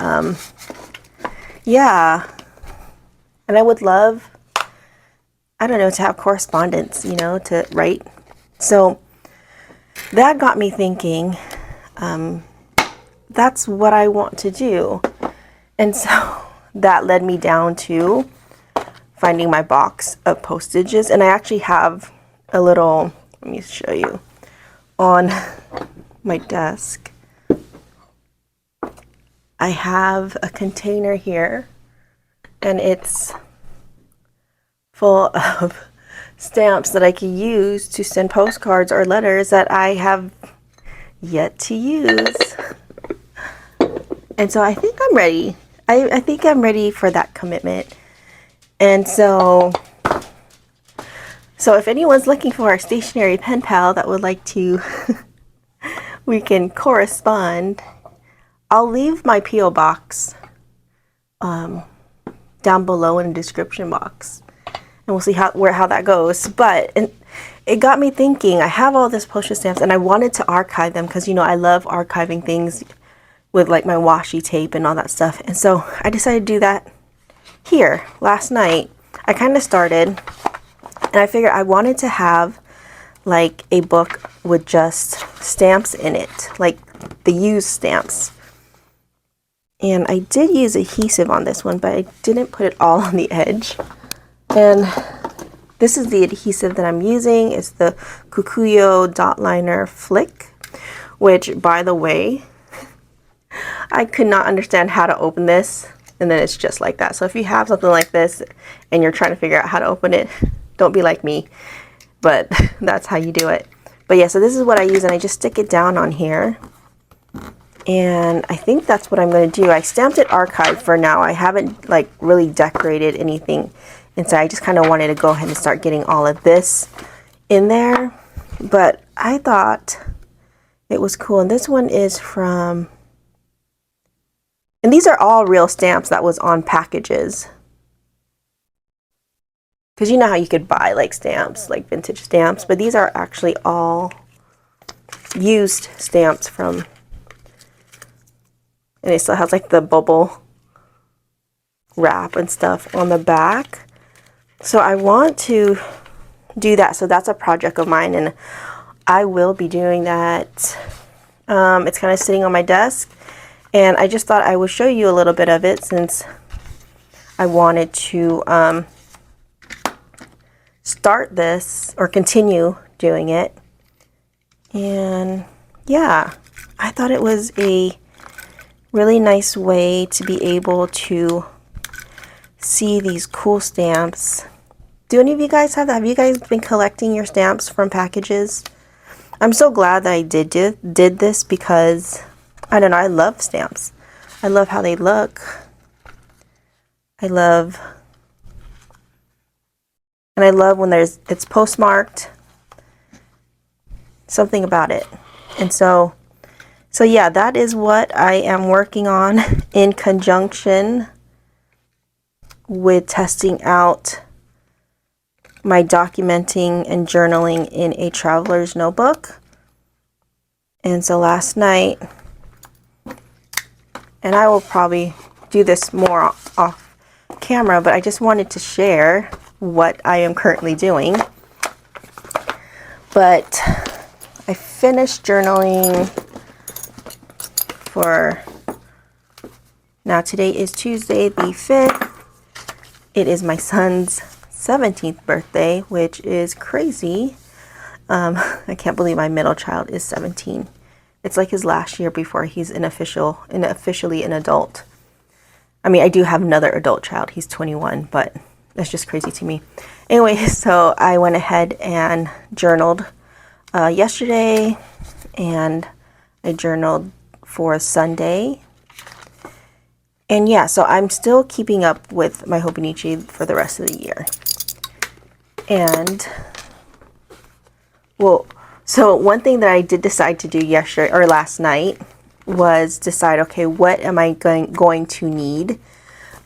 yeah, and I would love, I don't know, to have correspondence, you know, to write. So that got me thinking, that's what I want to do. And so that led me down to finding my box of postages. And I actually have a little, let me show you, on my desk. I have a container here, and it's full of stamps that I could use to send postcards or letters that I have yet to use. And so I think I'm ready. I think I'm ready for that commitment. And so if anyone's looking for a stationery pen pal that would like to, we can correspond. I'll leave my P.O. box down below in the description box, and we'll see how that goes. But it got me thinking, I have all this postage stamps and I wanted to archive them because, you know, I love archiving things with like my washi tape and all that stuff. And so I decided to do that here last night. I kind of started, and I figured I wanted to have like a book with just stamps in it, like the used stamps. And I did use adhesive on this one, but I didn't put it all on the edge. And this is the adhesive that I'm using. It's the Kukuyo Dot Liner Flick, which, by the way, I could not understand how to open this, and then it's just like that. So if you have something like this and you're trying to figure out how to open it, don't be like me, but that's how you do it. But yeah, so this is what I use, and I just stick it down on here. And I think that's what I'm going to do. I stamped it archive for now. I haven't like really decorated anything inside. I just kind of wanted to go ahead and start getting all of this in there. But I thought it was cool. And this one is from, and these are all real stamps that was on packages. Because you know how you could buy like stamps, like vintage stamps, but these are actually all used stamps from, and it still has like the bubble wrap and stuff on the back. So I want to do that. So that's a project of mine, and I will be doing that. It's kind of sitting on my desk, and I just thought I would show you a little bit of it since I wanted to start this or continue doing it. And yeah, I thought it was a really nice way to be able to see these cool stamps Do any of you guys have that? Have you guys been collecting your stamps from packages? I'm so glad that I did this because, I don't know, I love stamps. I love how they look. I love when it's postmarked. Something about it. And so yeah, that is what I am working on in conjunction with testing out my documenting and journaling in a traveler's notebook. And so last night, and I will probably do this more off camera, but I just wanted to share what I am currently doing. But I finished journaling for, now today is Tuesday the 5th. It is my son's 17th birthday, which is crazy. I can't believe my middle child is 17. It's like his last year before he's officially an adult. I mean, I do have another adult child. He's 21, but that's just crazy to me. Anyway, so I went ahead and journaled yesterday, and I journaled for Sunday. And yeah, so I'm still keeping up with my Hobonichi for the rest of the year. And well, so one thing that I did decide to do yesterday or last night was decide, okay, what am I going to need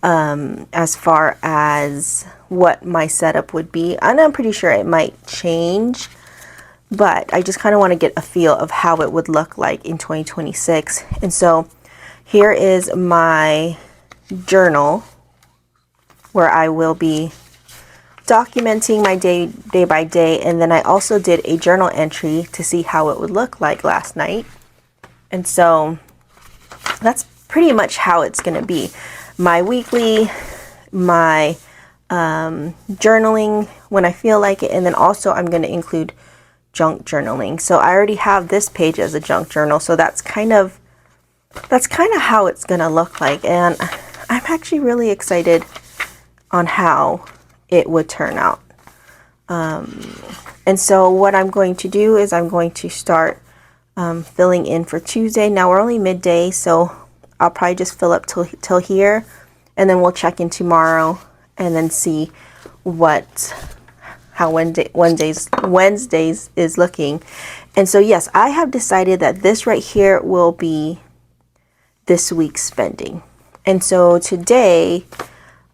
as far as what my setup would be. And I'm pretty sure it might change, but I just kind of want to get a feel of how it would look like in 2026. And so here is my journal where I will be documenting my day by day, and then I also did a journal entry to see how it would look like last night. And so that's pretty much how it's going to be. My weekly, my journaling when I feel like it, and then also I'm going to include junk journaling. So I already have this page as a junk journal, so that's kind of how it's going to look like. And I'm actually really excited on how it would turn out. And so what I'm going to do is I'm going to start filling in for Tuesday. Now we're only midday, so I'll probably just fill up till here, and then we'll check in tomorrow and then see how Wednesdays is looking. And so yes, I have decided that this right here will be this week's spending. And so today,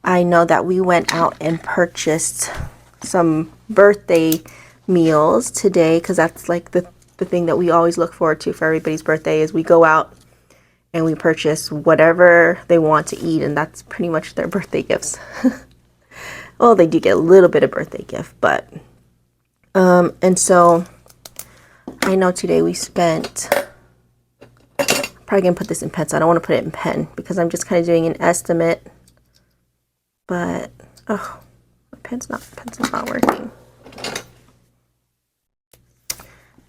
I know that we went out and purchased some birthday meals today, because that's like the thing that we always look forward to for everybody's birthday, is we go out and we purchase whatever they want to eat, and that's pretty much their birthday gifts. Well, they do get a little bit of birthday gift, but and so I know today we spent, probably gonna put this in pen, so I don't want to put it in pen because I'm just kind of doing an estimate. But oh, my pencil's not working.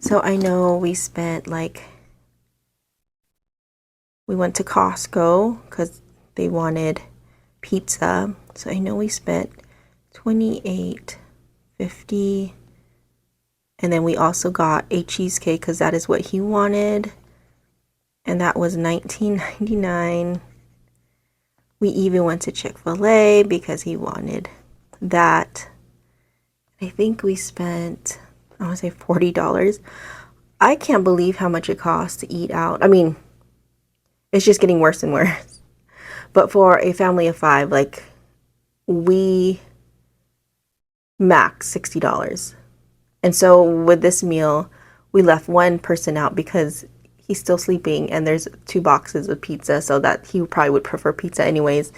So I know we spent, like, we went to Costco because they wanted pizza. So I know we spent $28.50, and then we also got a cheesecake because that is what he wanted, and that was $19.99. We even went to Chick-fil-A because he wanted that. I think we spent, I want to say $40. I can't believe how much it costs to eat out. I mean, it's just getting worse and worse. But for a family of 5, like, we max $60. And so with this meal, we left one person out because he's still sleeping, and there's 2 boxes of pizza, so that he probably would prefer pizza anyways.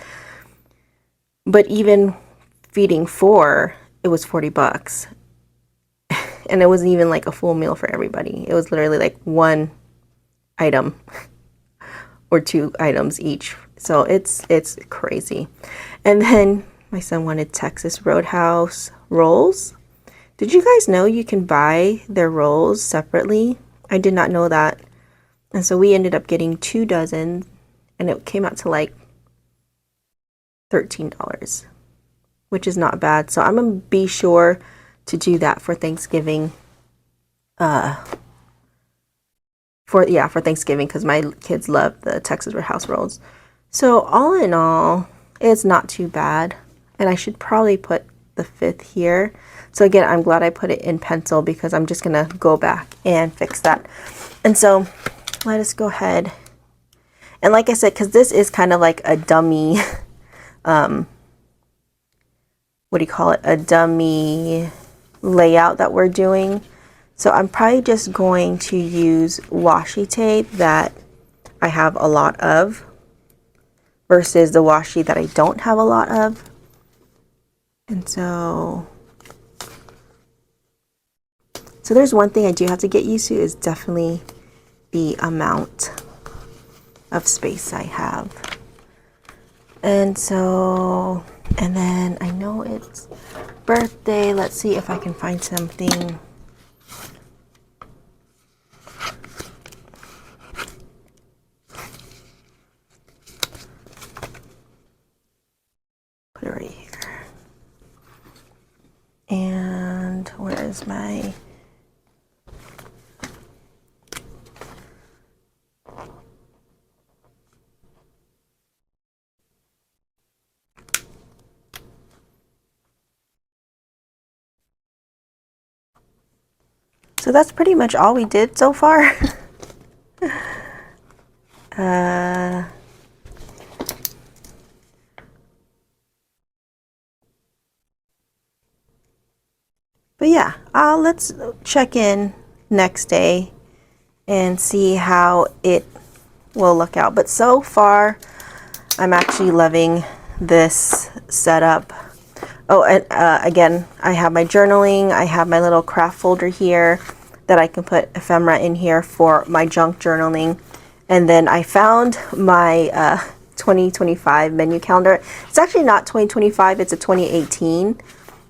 But even feeding 4, it was $40. And it wasn't even like a full meal for everybody. It was literally like 1 item or 2 items each. So it's crazy. And then my son wanted Texas Roadhouse rolls. Did you guys know you can buy their rolls separately? I did not know that. And so we ended up getting 2 dozen, and it came out to like $13. which is not bad. So I'm going to be sure to do that for Thanksgiving. For Thanksgiving, because my kids love the Texas Roadhouse rolls. So all in all, it's not too bad. And I should probably put the 5th here. So again, I'm glad I put it in pencil because I'm just going to go back and fix that. And so let us go ahead. And like I said, because this is kind of like a dummy, what do you call it? A dummy layout that we're doing. So I'm probably just going to use washi tape that I have a lot of versus the washi that I don't have a lot of. And so there's one thing I do have to get used to is definitely the amount of space I have. And so, and then I know it's birthday. Let's see if I can find something. Put it right here. And where is my... So that's pretty much all we did so far. But yeah, let's check in next day and see how it will look out. But so far, I'm actually loving this setup. Oh, and again, I have my journaling. I have my little craft folder here that I can put ephemera in here for my junk journaling. And then I found my 2025 menu calendar. It's actually not 2025, it's a 2018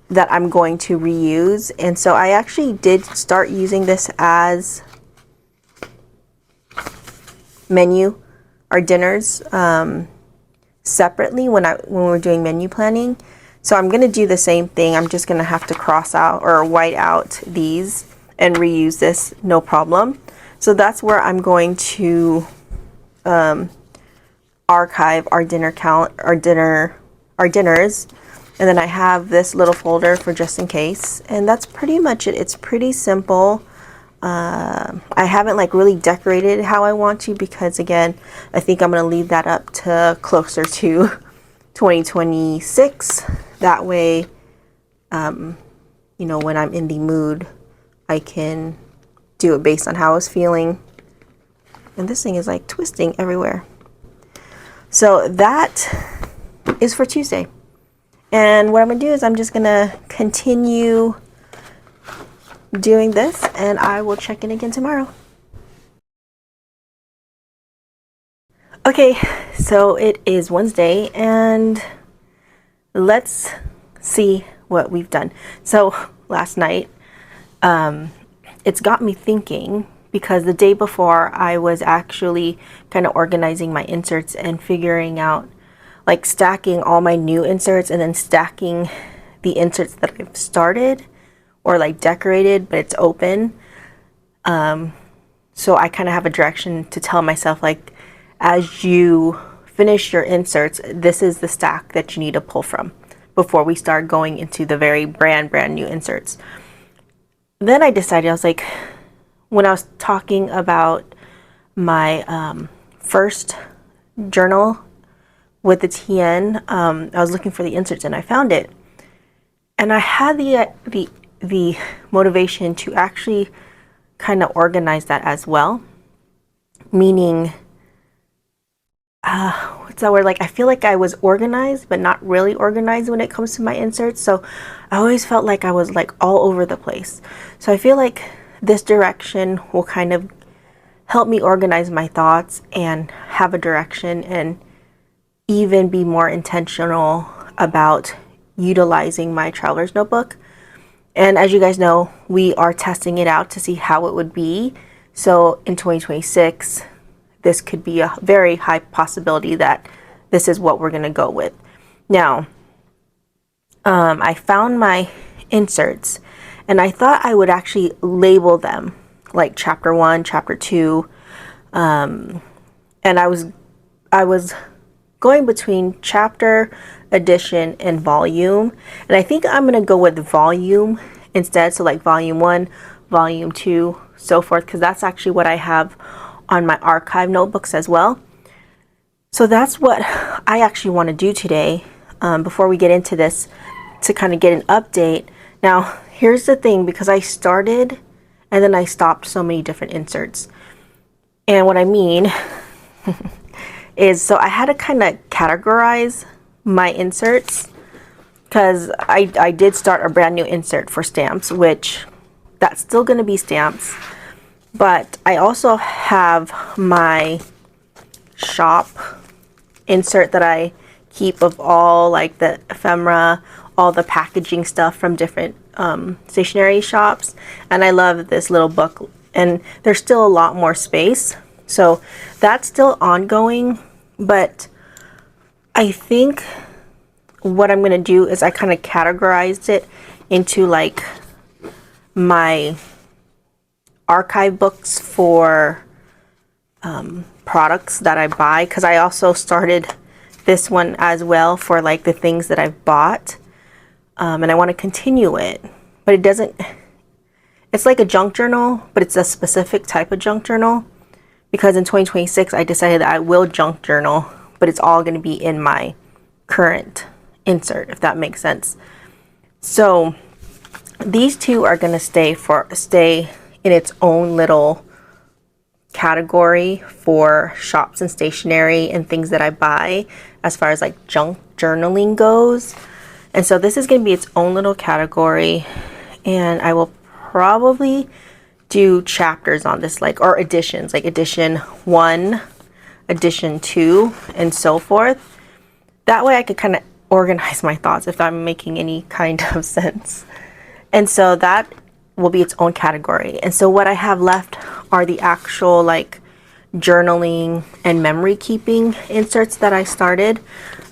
that I'm going to reuse. And so I actually did start using this as menu or dinners separately when we're doing menu planning. So I'm going to do the same thing. I'm just going to have to cross out or white out these and reuse this, no problem. So that's where I'm going to archive our dinners. And then I have this little folder for just in case. And that's pretty much it. It's pretty simple. I haven't like really decorated how I want to because again, I think I'm going to leave that up to closer to 2026. That way, you know, when I'm in the mood, I can do it based on how I was feeling. And this thing is like twisting everywhere. So that is for Tuesday. And what I'm going to do is I'm just going to continue doing this and I will check in again tomorrow. Okay, so it is Wednesday and let's see what we've done. So last night, it's got me thinking because the day before I was actually kind of organizing my inserts and figuring out like stacking all my new inserts and then stacking the inserts that I've started or like decorated but it's open. So I kind of have a direction to tell myself like as you finish your inserts, this is the stack that you need to pull from before we start going into the very brand new inserts. Then I decided, I was like, when I was talking about my first journal with the TN, I was looking for the inserts and I found it. And I had the motivation to actually kind of organize that as well. Meaning, what's that word? Like, I feel like I was organized, but not really organized when it comes to my inserts. So I always felt like I was like all over the place. So I feel like this direction will kind of help me organize my thoughts and have a direction and even be more intentional about utilizing my traveler's notebook. And as you guys know, we are testing it out to see how it would be. So in 2026, this could be a very high possibility that this is what we're going to go with. Now, I found my inserts, and I thought I would actually label them like chapter 1, chapter 2, and I was going between chapter, edition, and volume, and I think I'm gonna go with volume instead, so like volume 1, volume 2, so forth, because that's actually what I have on my archive notebooks as well. So that's what I actually want to do today, before we get into this, to kind of get an update. Now here's the thing, because I started and then I stopped so many different inserts, and what I mean is, so I had to kind of categorize my inserts, because I did start a brand new insert for stamps, which that's still going to be stamps, but I also have my shop insert that I keep of all like the ephemera, all the packaging stuff from different stationery shops, and I love this little book, and there's still a lot more space, so that's still ongoing. But I think what I'm gonna do is I kind of categorized it into like my archive books for products that I buy, because I also started this one as well for like the things that I've bought, and I want to continue it, but it doesn't, it's like a junk journal, but it's a specific type of junk journal, because in 2026 I decided that I will junk journal, but it's all going to be in my current insert, if that makes sense. So these two are going to stay in its own little category for shops and stationery and things that I buy, as far as like junk journaling goes. And so this is going to be its own little category, and I will probably do chapters on this, like, or editions, like edition 1, edition 2, and so forth. That way I could kind of organize my thoughts, if I'm making any kind of sense. And so that will be its own category. And so what I have left are the actual like journaling and memory keeping inserts that I started.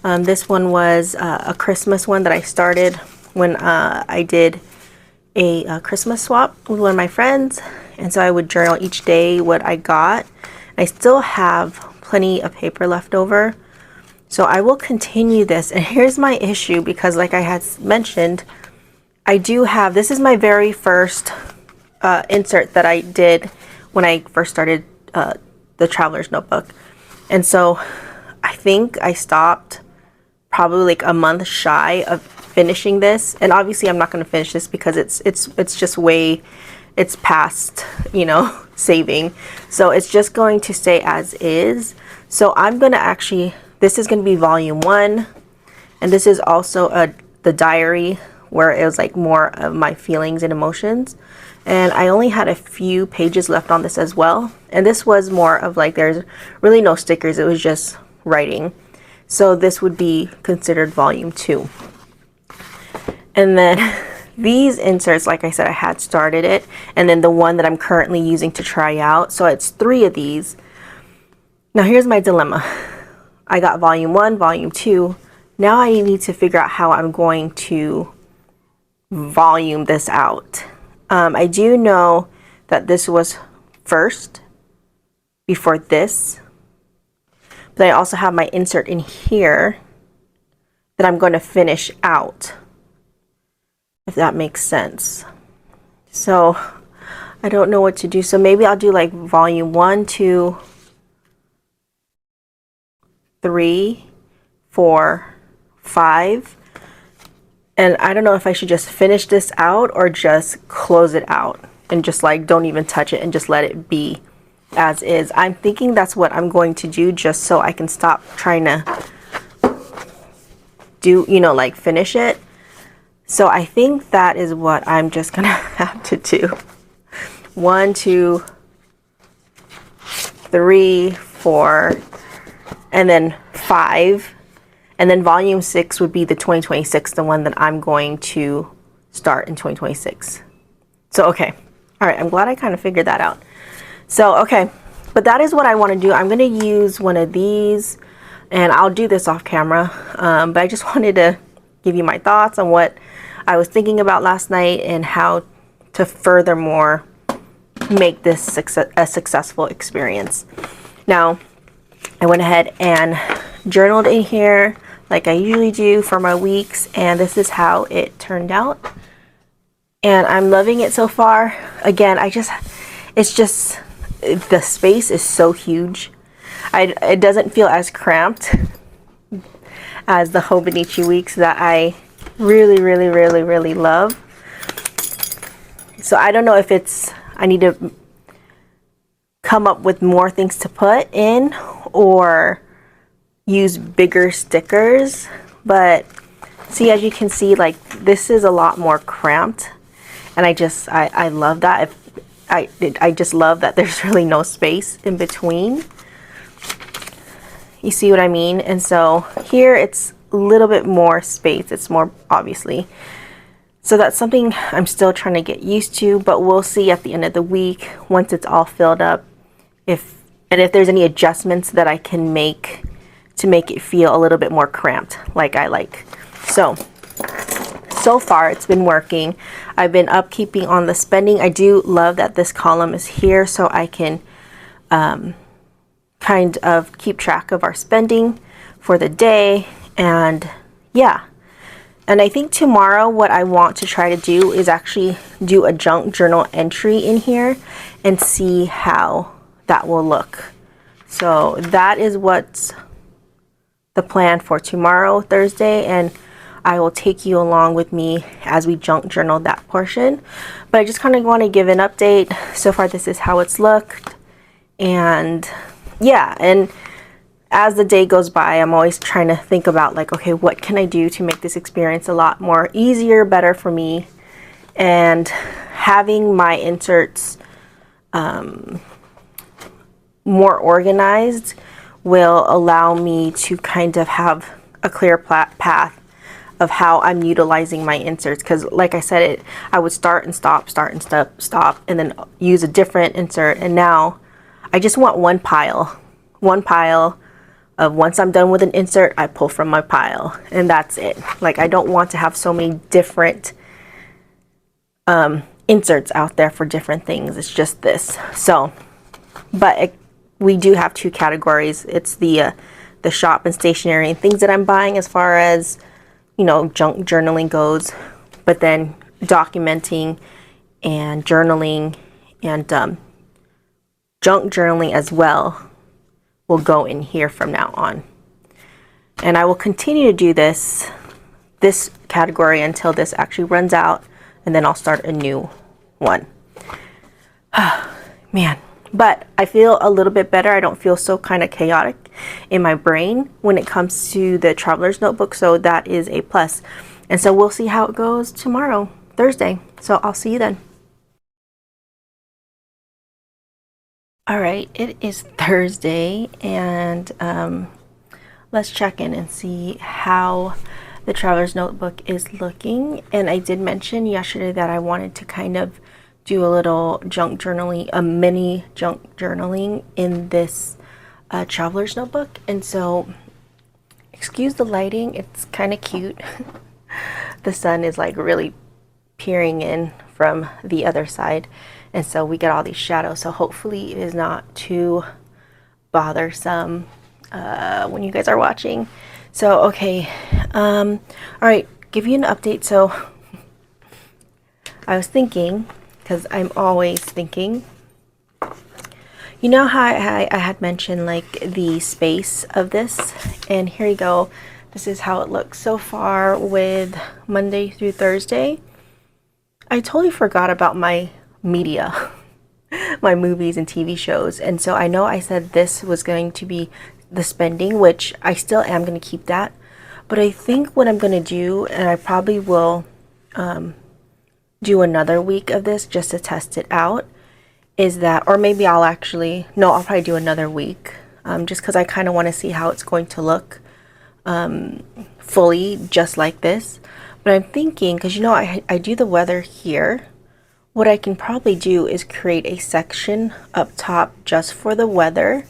This one was a Christmas one that I started when I did a Christmas swap with one of my friends, and so I would journal each day what I got. I still have plenty of paper left over, so I will continue this. And here's my issue, because like I had mentioned, I do have, this is my very first insert that I did when I first started the Traveler's Notebook. And so I think I stopped probably like a month shy of finishing this. And obviously I'm not going to finish this because it's just way, it's past, you know, saving. So it's just going to stay as is. So I'm going to actually, this is going to be volume 1. And this is also the diary, where it was like more of my feelings and emotions, and I only had a few pages left on this as well. And this was more of like, there's really no stickers, it was just writing, so this would be considered volume 2. And then these inserts, like I said, I had started it, and then the one that I'm currently using to try out, so it's 3 of these. Now here's my dilemma. I got volume 1, volume 2. Now I need to figure out how I'm going to volume this out. I do know that this was first before this, but I also have my insert in here that I'm going to finish out, if that makes sense. So I don't know what to do. So maybe I'll do like volume 1, 2, 3, 4, 5. And I don't know if I should just finish this out or just close it out and just like don't even touch it and just let it be as is. I'm thinking that's what I'm going to do, just so I can stop trying to do, you know, like finish it. So I think that is what I'm just gonna have to do. 1, 2, 3, 4, and then 5. And then volume 6 would be the 2026, the one that I'm going to start in 2026. So, okay. All right. I'm glad I kind of figured that out. So, okay. But that is what I want to do. I'm going to use one of these, and I'll do this off camera. But I just wanted to give you my thoughts on what I was thinking about last night and how to furthermore make this a successful experience. Now, I went ahead and journaled in here like I usually do for my weeks, and this is how it turned out. And I'm loving it so far. Again, it's just, the space is so huge. It doesn't feel as cramped as the Hobonichi weeks that I really, really, really, really love. So I don't know if I need to come up with more things to put in or use bigger stickers, but see, as you can see, like, this is a lot more cramped, and I love that. I just love that there's really no space in between. You see what I mean? And so here it's a little bit more space. It's more, obviously. So that's something I'm still trying to get used to, but we'll see at the end of the week, once it's all filled up, if there's any adjustments that I can make to make it feel a little bit more cramped like I like. So far it's been working. I've been upkeeping on the spending. I do love that this column is here so I can kind of keep track of our spending for the day. And yeah, and I think tomorrow what I want to try to do is actually do a junk journal entry in here and see how that will look. So that is what's the plan for tomorrow, Thursday, and I will take you along with me as we junk journal that portion. But I just kind of want to give an update. So far, this is how it's looked. And yeah, and as the day goes by, I'm always trying to think about, like, okay, what can I do to make this experience a lot more easier, better for me? And having my inserts more organized will allow me to kind of have a clear path of how I'm utilizing my inserts. Because like I said, I would start and stop, and then use a different insert. And now I just want one pile of, once I'm done with an insert, I pull from my pile, and that's it. Like, I don't want to have so many different inserts out there for different things. It's just this. So, but we do have two categories. It's the shop and stationery and things that I'm buying as far as, you know, junk journaling goes, but then documenting and journaling and junk journaling as well will go in here from now on. And I will continue to do this category until this actually runs out, and then I'll start a new one. Man. But I feel a little bit better. I don't feel so kind of chaotic in my brain when it comes to the traveler's notebook. So that is a plus. And so we'll see how it goes tomorrow, Thursday. So I'll see you then. All right, it is Thursday, and let's check in and see how the traveler's notebook is looking. And I did mention yesterday that I wanted to kind of do a little junk journaling, a mini junk journaling in this traveler's notebook. And so, excuse the lighting, it's kind of cute. The sun is like really peering in from the other side, and so we get all these shadows. So hopefully it is not too bothersome when you guys are watching. So okay, all right, give you an update. So I was thinking, because I'm always thinking, you know how I had mentioned like the space of this, and here you go. This is how it looks so far with Monday through Thursday. I totally forgot about my media, my movies and TV shows, and so I know I said this was going to be the spending, which I still am going to keep that, but I think what I'm going to do, and I probably will do another week of this just to test it out, is that, or maybe I'll probably do another week, just because I kind of want to see how it's going to look fully just like this. But I'm thinking, because you know I do the weather here, what I can probably do is create a section up top just for the weather,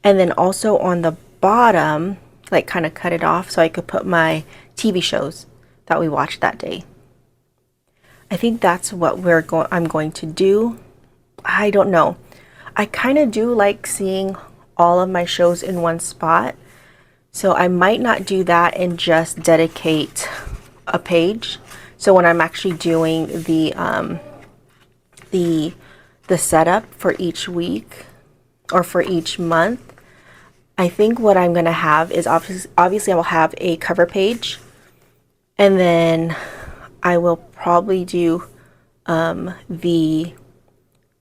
and then also on the bottom, like kind of cut it off so I could put my TV shows that we watched that day. I think that's what I'm going to do. I don't know. I kind of do like seeing all of my shows in one spot. So I might not do that and just dedicate a page. So when I'm actually doing the setup for each week or for each month, I think what I'm gonna have is obviously I will have a cover page, and then I will probably do the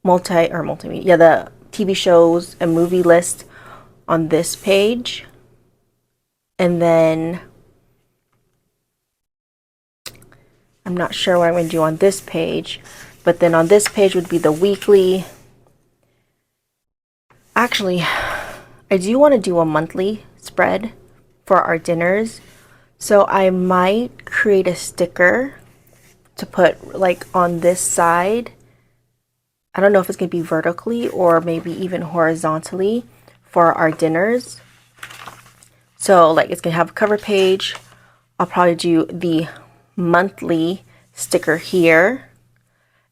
multimedia, the TV shows and movie list on this page, and then I'm not sure what I'm going to do on this page, but then on this page would be the weekly. Actually, I do want to do a monthly spread for our dinners, so I might create a sticker to put like on this side. I don't know if it's going to be vertically or maybe even horizontally for our dinners. So like it's going to have a cover page. I'll probably do the monthly sticker here,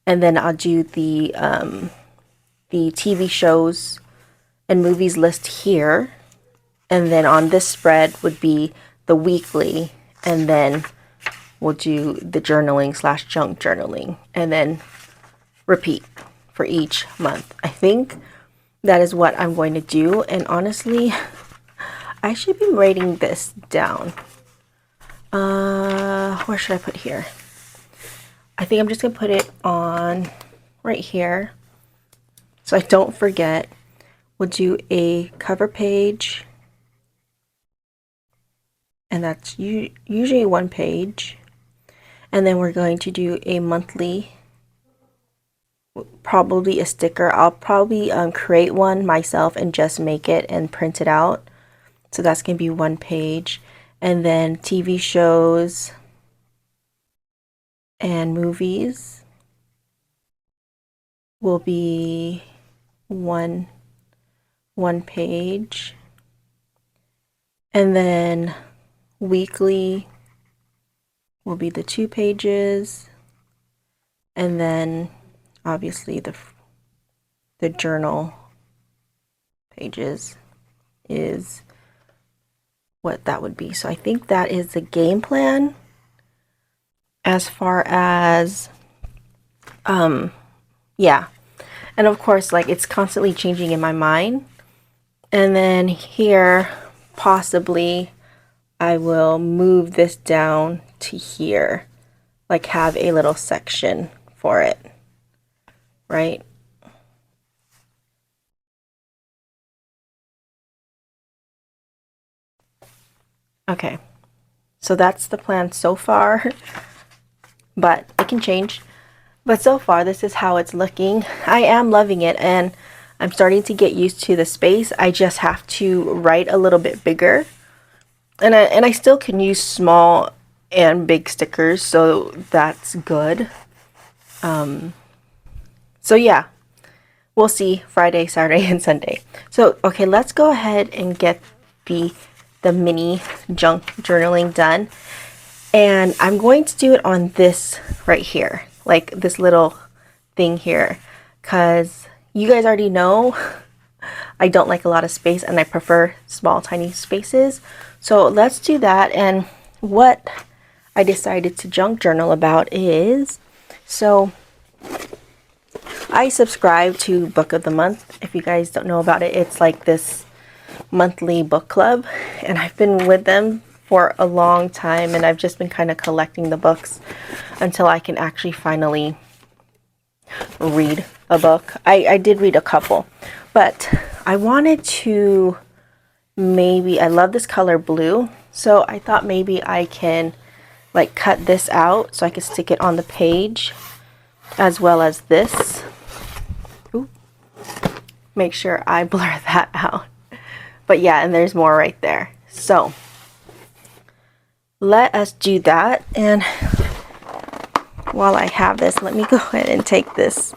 and then I'll do the TV shows and movies list here, and then on this spread would be the weekly, and then we'll do the journaling / junk journaling, and then repeat for each month. I think that is what I'm going to do, and honestly, I should be writing this down. Where should I put here? I think I'm just gonna put it on right here so I don't forget. We'll do a cover page, and that's usually one page, and then we're going to do a monthly, probably a sticker. I'll probably create one myself and just make it and print it out, so that's gonna be one page. And then TV shows and movies will be one page, and then weekly will be the 2 pages, and then obviously the journal pages is what that would be. So I think that is the game plan as far as yeah. And of course, like, it's constantly changing in my mind. And then here, possibly I will move this down to here, like have a little section for it, right? Okay, so that's the plan so far, but it can change. But so far, this is how it's looking. I am loving it, and I'm starting to get used to the space. I just have to write a little bit bigger, and I still can use small and big stickers, so that's good. So yeah, we'll see Friday, Saturday, and Sunday. So okay, let's go ahead and get the mini junk journaling done, and I'm going to do it on this right here, like this little thing here, because you guys already know I don't like a lot of space and I prefer small tiny spaces. So let's do that. And what I decided to junk journal about is, so I subscribe to Book of the Month. If you guys don't know about it, it's like this monthly book club, and I've been with them for a long time, and I've just been kind of collecting the books until I can actually finally read a book. I did read a couple, but I wanted to I love this color blue, so I thought maybe I can like cut this out so I can stick it on the page, as well as this. Ooh. Make sure I blur that out. But yeah, and there's more right there. So let us do that. And while I have this, let me go ahead and take this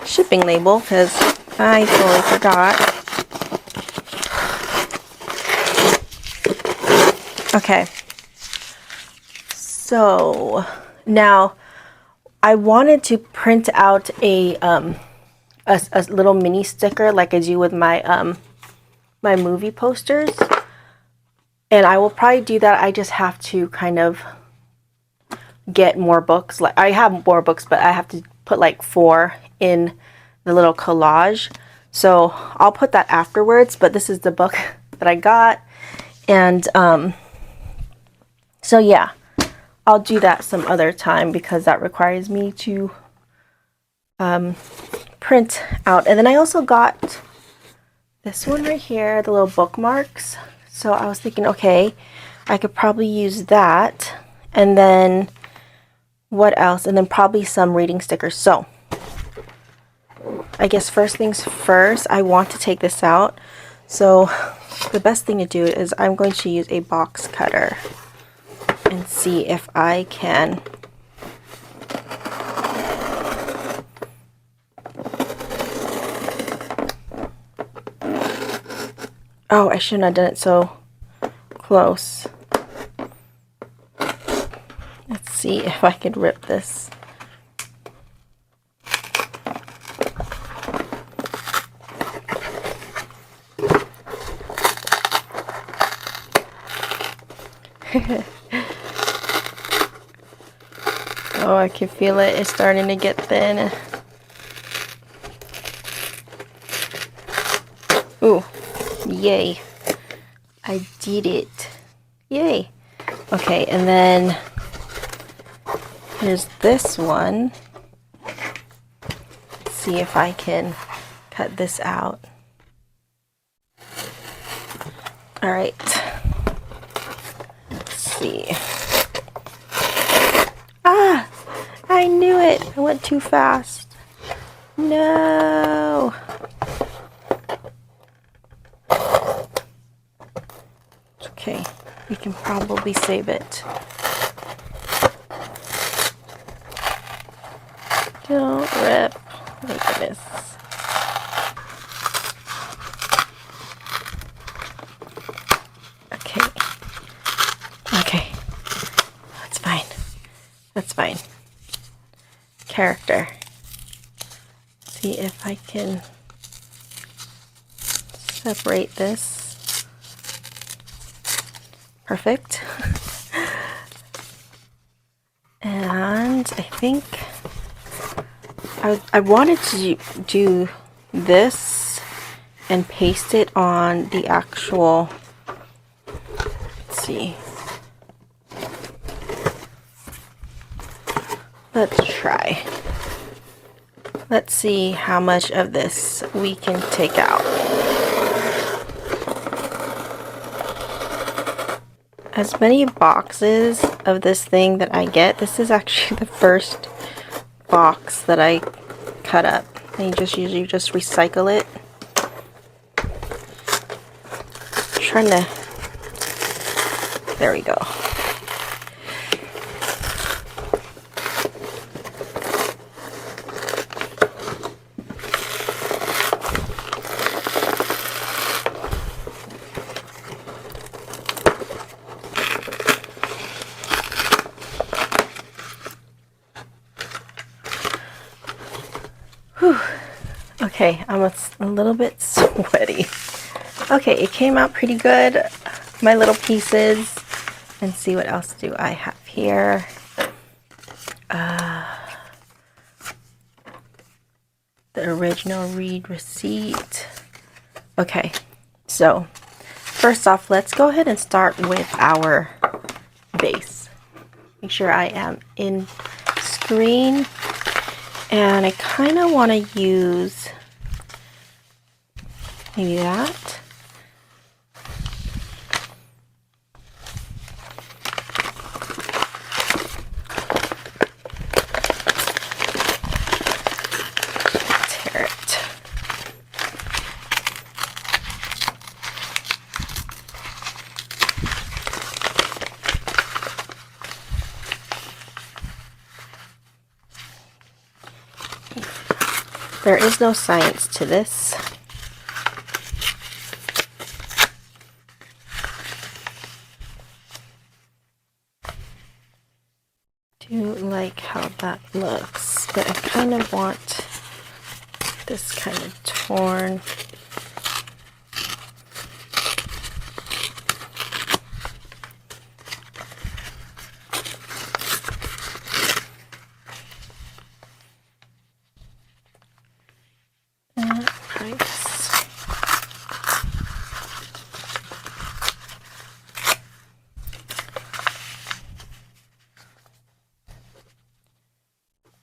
shipping label because I totally forgot. Okay. So now I wanted to print out a little mini sticker like I do with my my movie posters, and I will probably do that. I just have to kind of get more books. Like, I have more books, but I have to put like 4 in the little collage, so I'll put that afterwards. But this is the book that I got, and so yeah, I'll do that some other time because that requires me to print out. And then I also got this one right here, the little bookmarks. So I was thinking, okay, I could probably use that. And then what else? And then probably some reading stickers. So I guess first things first, I want to take this out. So the best thing to do is I'm going to use a box cutter and see if I can oh, I shouldn't have done it so close. Let's see if I could rip this. Oh, I can feel it. It's starting to get thin. Ooh, yay. I did it. Yay. Okay, and then here's this one. Let's see if I can cut this out. All right. Let's see. Ah! I knew it. I went too fast. No. It's okay. We can probably save it. Don't rip. Oh my goodness. Okay. Okay. That's fine. That's fine. Character. See if I can separate this. Perfect. And I think I wanted to do this and paste it on the actual, let's see. Let's try. Let's see how much of this we can take out. As many boxes of this thing that I get, this is actually the first box that I cut up. And you just usually just recycle it. I'm trying to, there we go. Whew. Okay, I'm a little bit sweaty. Okay, it came out pretty good. My little pieces. And see what else do I have here. The original read receipt. Okay, so first off, let's go ahead and start with our base. Make sure I am in screen. And I kind of want to use maybe that. Tear it. There is no science to this. looks, but I kind of want this kind of torn.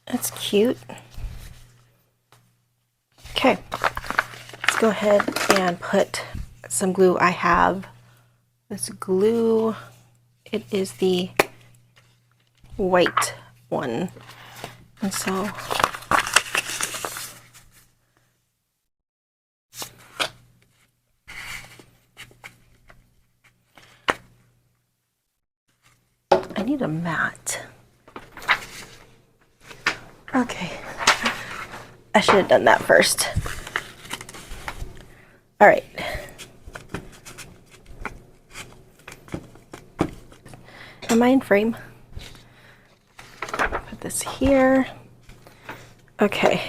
That's cute. Okay, let's go ahead and put some glue. I have this glue. It is the white one. And so I need a mat. Okay, I should have done that first. All right. Am I in frame? Put this here. Okay.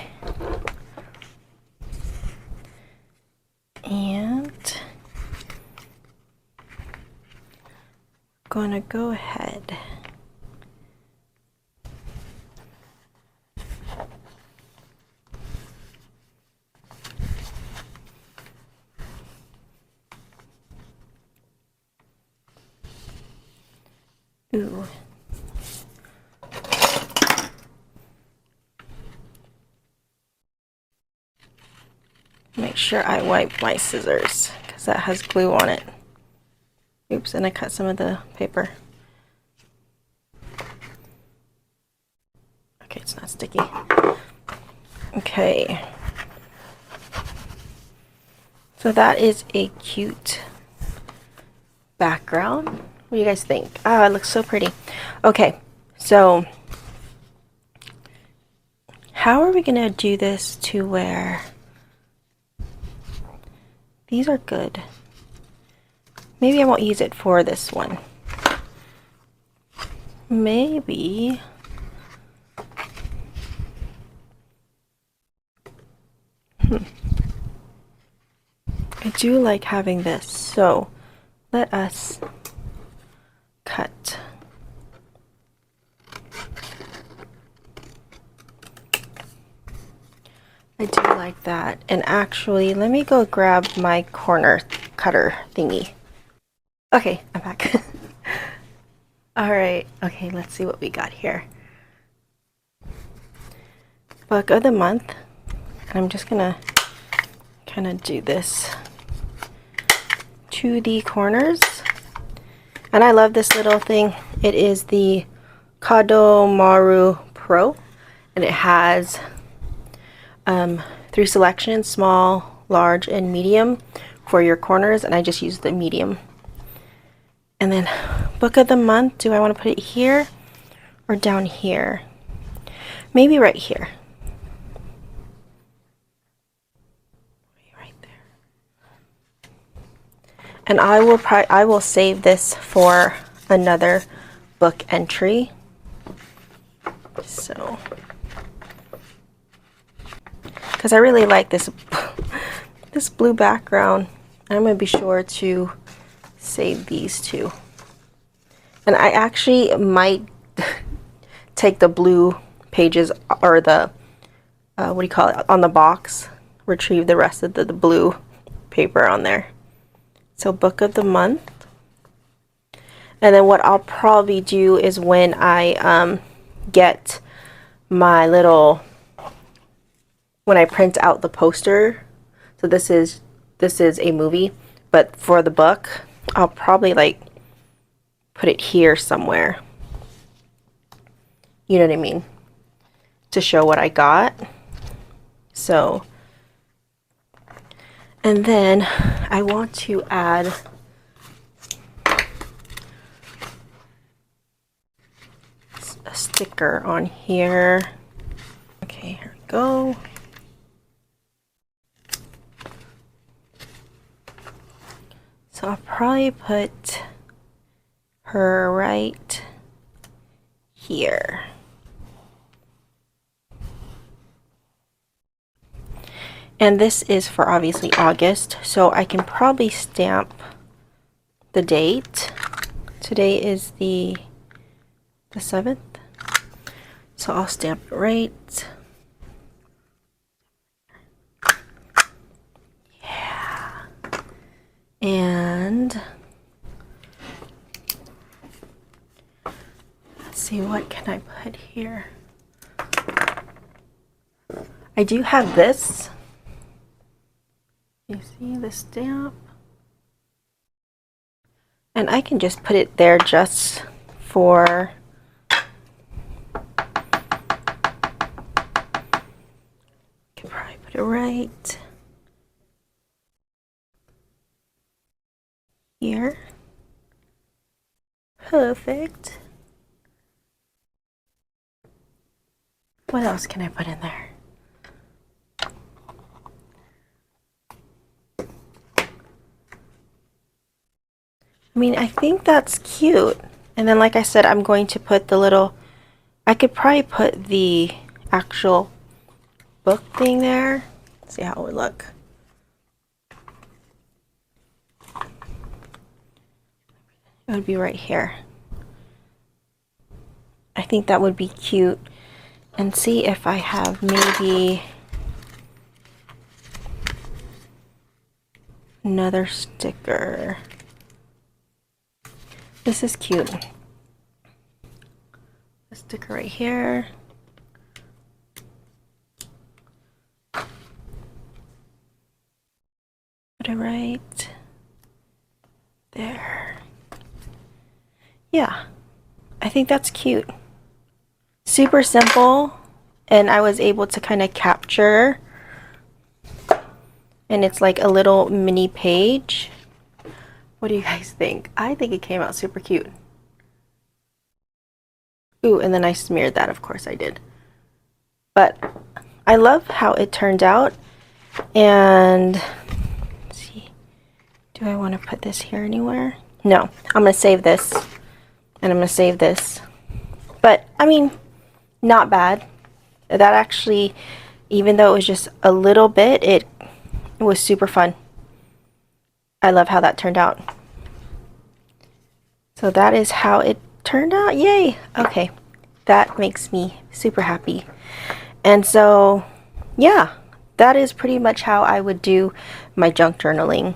And I'm gonna go ahead. Ooh. Make sure I wipe my scissors because that has glue on it. Oops, and I cut some of the paper. Okay, it's not sticky. Okay. So that is a cute background. What do you guys think? Oh, it looks so pretty. Okay, so how are we gonna do this to where these are good? Maybe I won't use it for this one. Maybe I do like having this, so let us cut. I do like that. And actually, let me go grab my corner cutter thingy. Okay, I'm back. All right, okay, let's see what we got here. Book of the month. And I'm just gonna kind of do this to the corners. And I love this little thing. It is the Kadomaru Pro, and it has 3 selections: small, large, and medium for your corners, and I just use the medium. And then book of the month, do I want to put it here or down here? Maybe right here. Right there. And I will save this for another book entry. So, because I really like this this blue background, I'm going to be sure to save these two. And I actually might take the blue pages, or the what do you call it, on the box, retrieve the rest of the blue paper on there. So book of the month. And then what I'll probably do is when I get my little, when I print out the poster, so this is a movie, but for the book I'll probably like put it here somewhere, you know what I mean, to show what I got. So, and then I want to add a sticker on here. Okay, here we go. So I'll probably put her right here. And this is for obviously August, so I can probably stamp the date. Today is the 7th, so I'll stamp it right. Yeah. And let's see, what can I put here? I do have this. You see the stamp? And I can just put it there just for can probably put it right here. Perfect. What else can I put in there? I mean, I think that's cute. And then, like I said, I'm going to put the little, I could probably put the actual book thing there. See how it would look. It would be right here. I think that would be cute. And see if I have maybe another sticker. This is cute. A sticker right here. Put it right there. Yeah, I think that's cute. Super simple, and I was able to kind of capture, and it's like a little mini page. What do you guys think? I think it came out super cute. Ooh, and then I smeared that, of course I did. But I love how it turned out. And let's see, do I want to put this here anywhere? No, I'm going to save this, and I'm going to save this. But, I mean, not bad. That actually, even though it was just a little bit, it was super fun. I love how that turned out. So that is how it turned out. Yay! Okay, that makes me super happy. And so, yeah, that is pretty much how I would do my junk journaling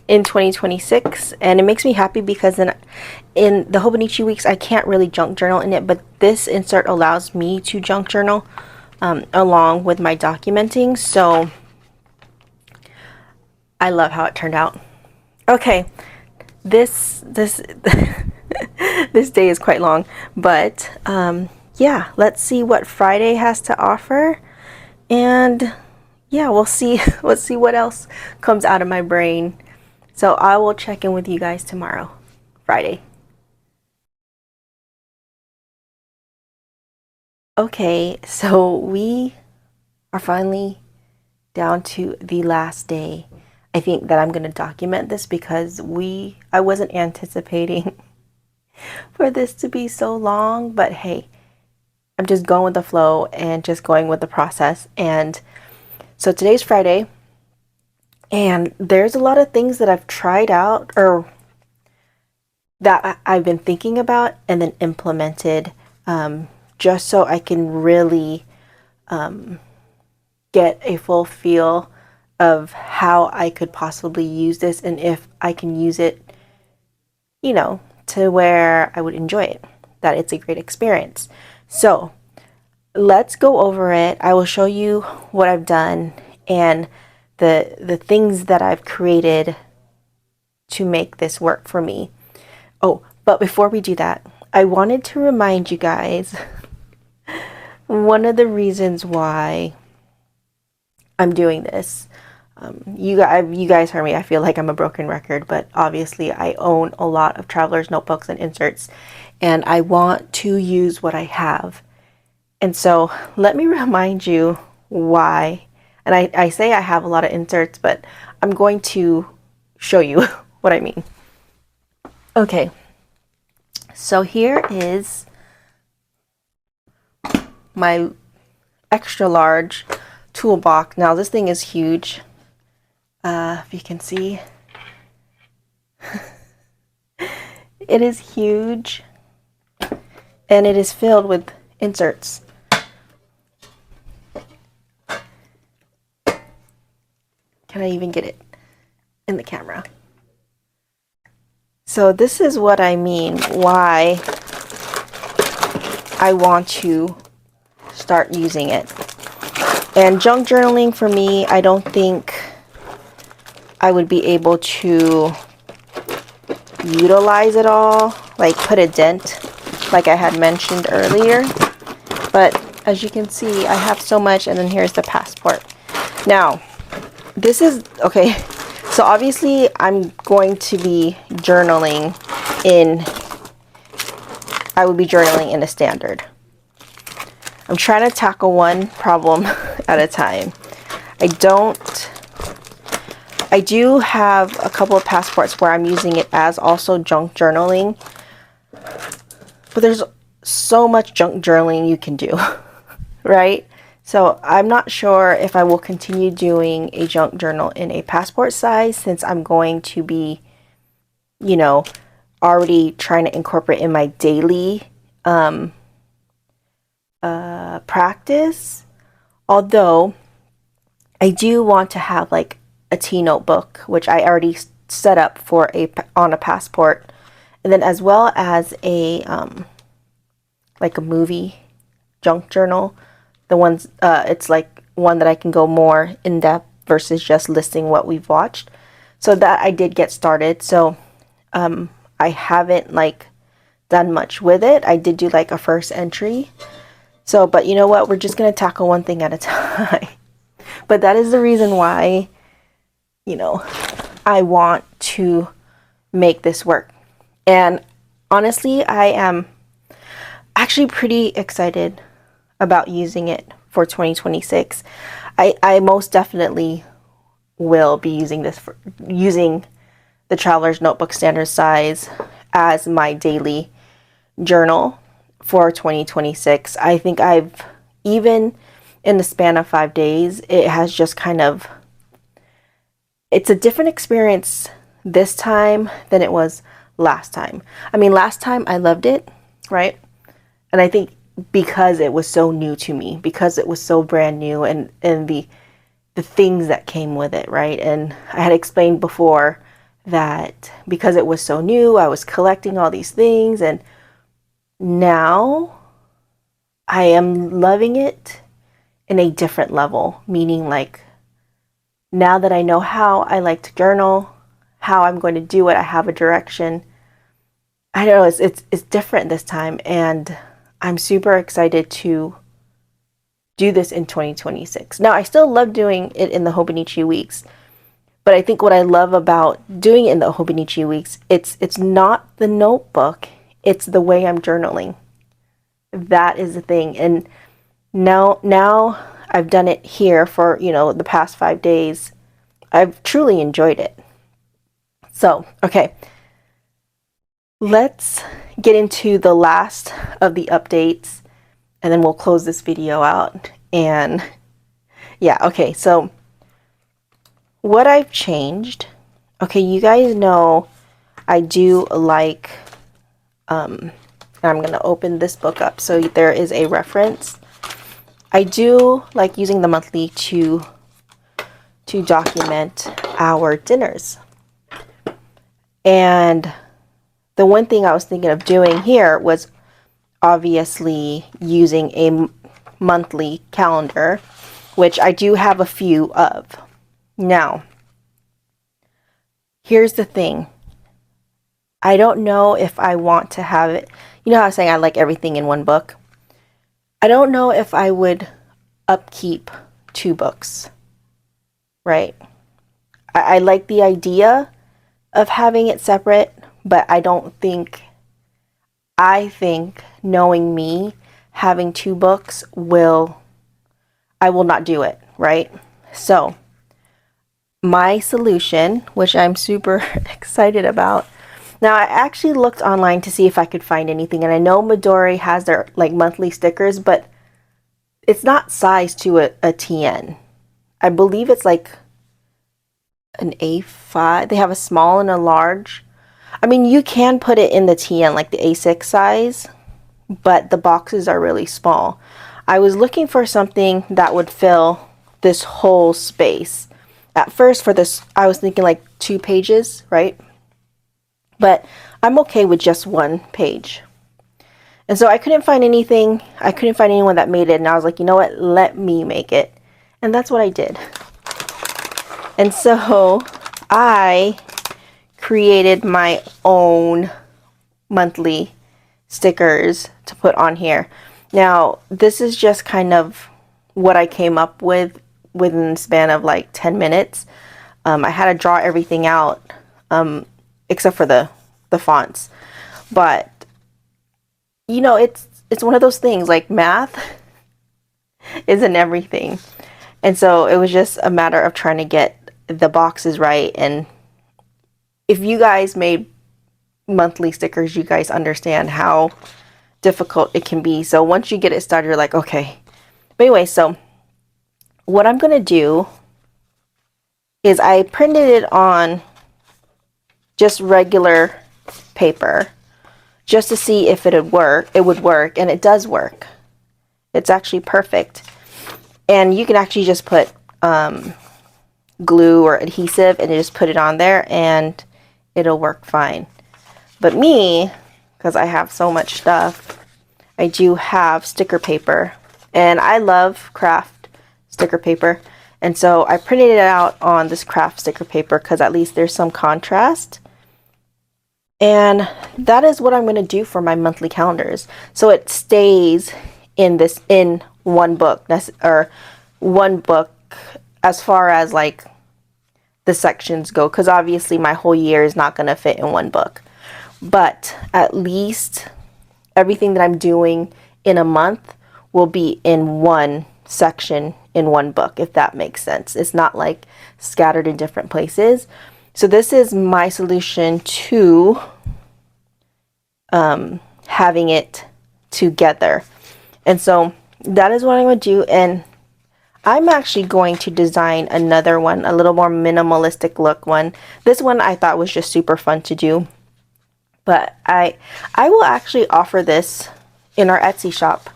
in 2026. And it makes me happy because in the Hobonichi weeks, I can't really junk journal in it, but this insert allows me to junk journal along with my documenting. So I love how it turned out. Okay, this this day is quite long, but yeah, let's see what Friday has to offer, and yeah, we'll see let's see what else comes out of my brain. So I will check in with you guys tomorrow, Friday. Okay, so we are finally down to the last day. I think that I'm going to document this because I wasn't anticipating for this to be so long, but hey, I'm just going with the flow and just going with the process. And so today's Friday, and there's a lot of things that I've tried out or that I've been thinking about and then implemented, just so I can really get a full feel of how I could possibly use this and if I can use it, you know, to where I would enjoy it, that it's a great experience. So let's go over it. I will show you what I've done and the things that I've created to make this work for me. Oh, but before we do that, I wanted to remind you guys one of the reasons why I'm doing this. You guys heard me. I feel like I'm a broken record, but obviously I own a lot of travelers notebooks and inserts, and I want to use what I have. And so let me remind you why. And I say I have a lot of inserts, but I'm going to show you what I mean. Okay, so here is my extra large toolbox. Now this thing is huge. If you can see, it is huge, and it is filled with inserts. Can I even get it in the camera? So this is what I mean, why I want to start using it. And junk journaling for me, I don't think I would be able to utilize it all, like put a dent like I had mentioned earlier. But as you can see, I have so much, and then here's the passport. Now, this is, okay, so obviously I'm going to be journaling in, I would be journaling in a standard. I'm trying to tackle one problem at a time. I do have a couple of passports where I'm using it as also junk journaling, but there's so much junk journaling you can do, right? So I'm not sure if I will continue doing a junk journal in a passport size, since I'm going to be, you know, already trying to incorporate in my daily practice. Although I do want to have like a tea notebook, which I already set up for on a passport, and then as well as a like a movie junk journal. The ones, it's like one that I can go more in depth versus just listing what we've watched. So that I did get started. So I haven't like done much with it. I did do like a first entry. So, but you know what? We're just going to tackle one thing at a time. But that is the reason why, you know, I want to make this work. And honestly, I am actually pretty excited about using it for 2026. I most definitely will be using this using the Traveler's Notebook standard size as my daily journal for 2026. I think I've, even in the span of 5 days, it has just kind of, it's a different experience this time than it was last time. I mean, last time I loved it, right? And I think because it was so new to me, because it was so brand new, and the things that came with it, right? And I had explained before that because it was so new, I was collecting all these things, and now I am loving it in a different level, meaning like now that I know how I like to journal, how I'm going to do it, I have a direction. I don't know, it's different this time, and I'm super excited to do this in 2026. Now, I still love doing it in the Hobonichi weeks, but I think what I love about doing it in the Hobonichi weeks, it's not the notebook, it's the way I'm journaling. That is the thing. And now I've done it here for, you know, the past 5 days. I've truly enjoyed it. So, okay. Let's get into the last of the updates, and then we'll close this video out. And yeah, okay, so what I've changed, okay, you guys know I do like, I'm going to open this book up so there is a reference. I do like using the monthly to document our dinners. And the one thing I was thinking of doing here was obviously using a monthly calendar, which I do have a few of. Now, here's the thing. I don't know if I want to have it. You know how I was saying I like everything in one book? I don't know if I would upkeep 2 books, right? I like the idea of having it separate, but I think knowing me, having 2 books I will not do it, right? So my solution, which I'm super excited about. Now, I actually looked online to see if I could find anything, and I know Midori has their like monthly stickers, but it's not sized to a TN. I believe it's like an A5. They have a small and a large. I mean, you can put it in the TN, like the A6 size, but the boxes are really small. I was looking for something that would fill this whole space. At first for this, I was thinking like 2 pages, right? But I'm okay with just 1 page. And so I couldn't find anything. I couldn't find anyone that made it. And I was like, you know what? Let me make it. And that's what I did. And so I created my own monthly stickers to put on here. Now, this is just kind of what I came up with within the span of like 10 minutes. I had to draw everything out, except for the fonts. But, you know, it's one of those things, like math isn't everything. And so it was just a matter of trying to get the boxes right. And if you guys made monthly stickers, you guys understand how difficult it can be. So once you get it started, you're like, okay. But anyway, so what I'm going to do is I printed it on just regular paper just to see if it would work. It would work, and it does work. It's actually perfect. And you can actually just put glue or adhesive and just put it on there and it'll work fine. But me, because I have so much stuff, I do have sticker paper, and I love craft sticker paper. And so I printed it out on this craft sticker paper because at least there's some contrast. And that is what I'm going to do for my monthly calendars. So it stays in one book, or one book as far as like the sections go, because obviously my whole year is not going to fit in one book. But at least everything that I'm doing in a month will be in one section in one book, if that makes sense. It's not like scattered in different places. So this is my solution to having it together. And so that is what I'm going to do. And I'm actually going to design another one, a little more minimalistic look one. This one I thought was just super fun to do. But I will actually offer this in our Etsy shop.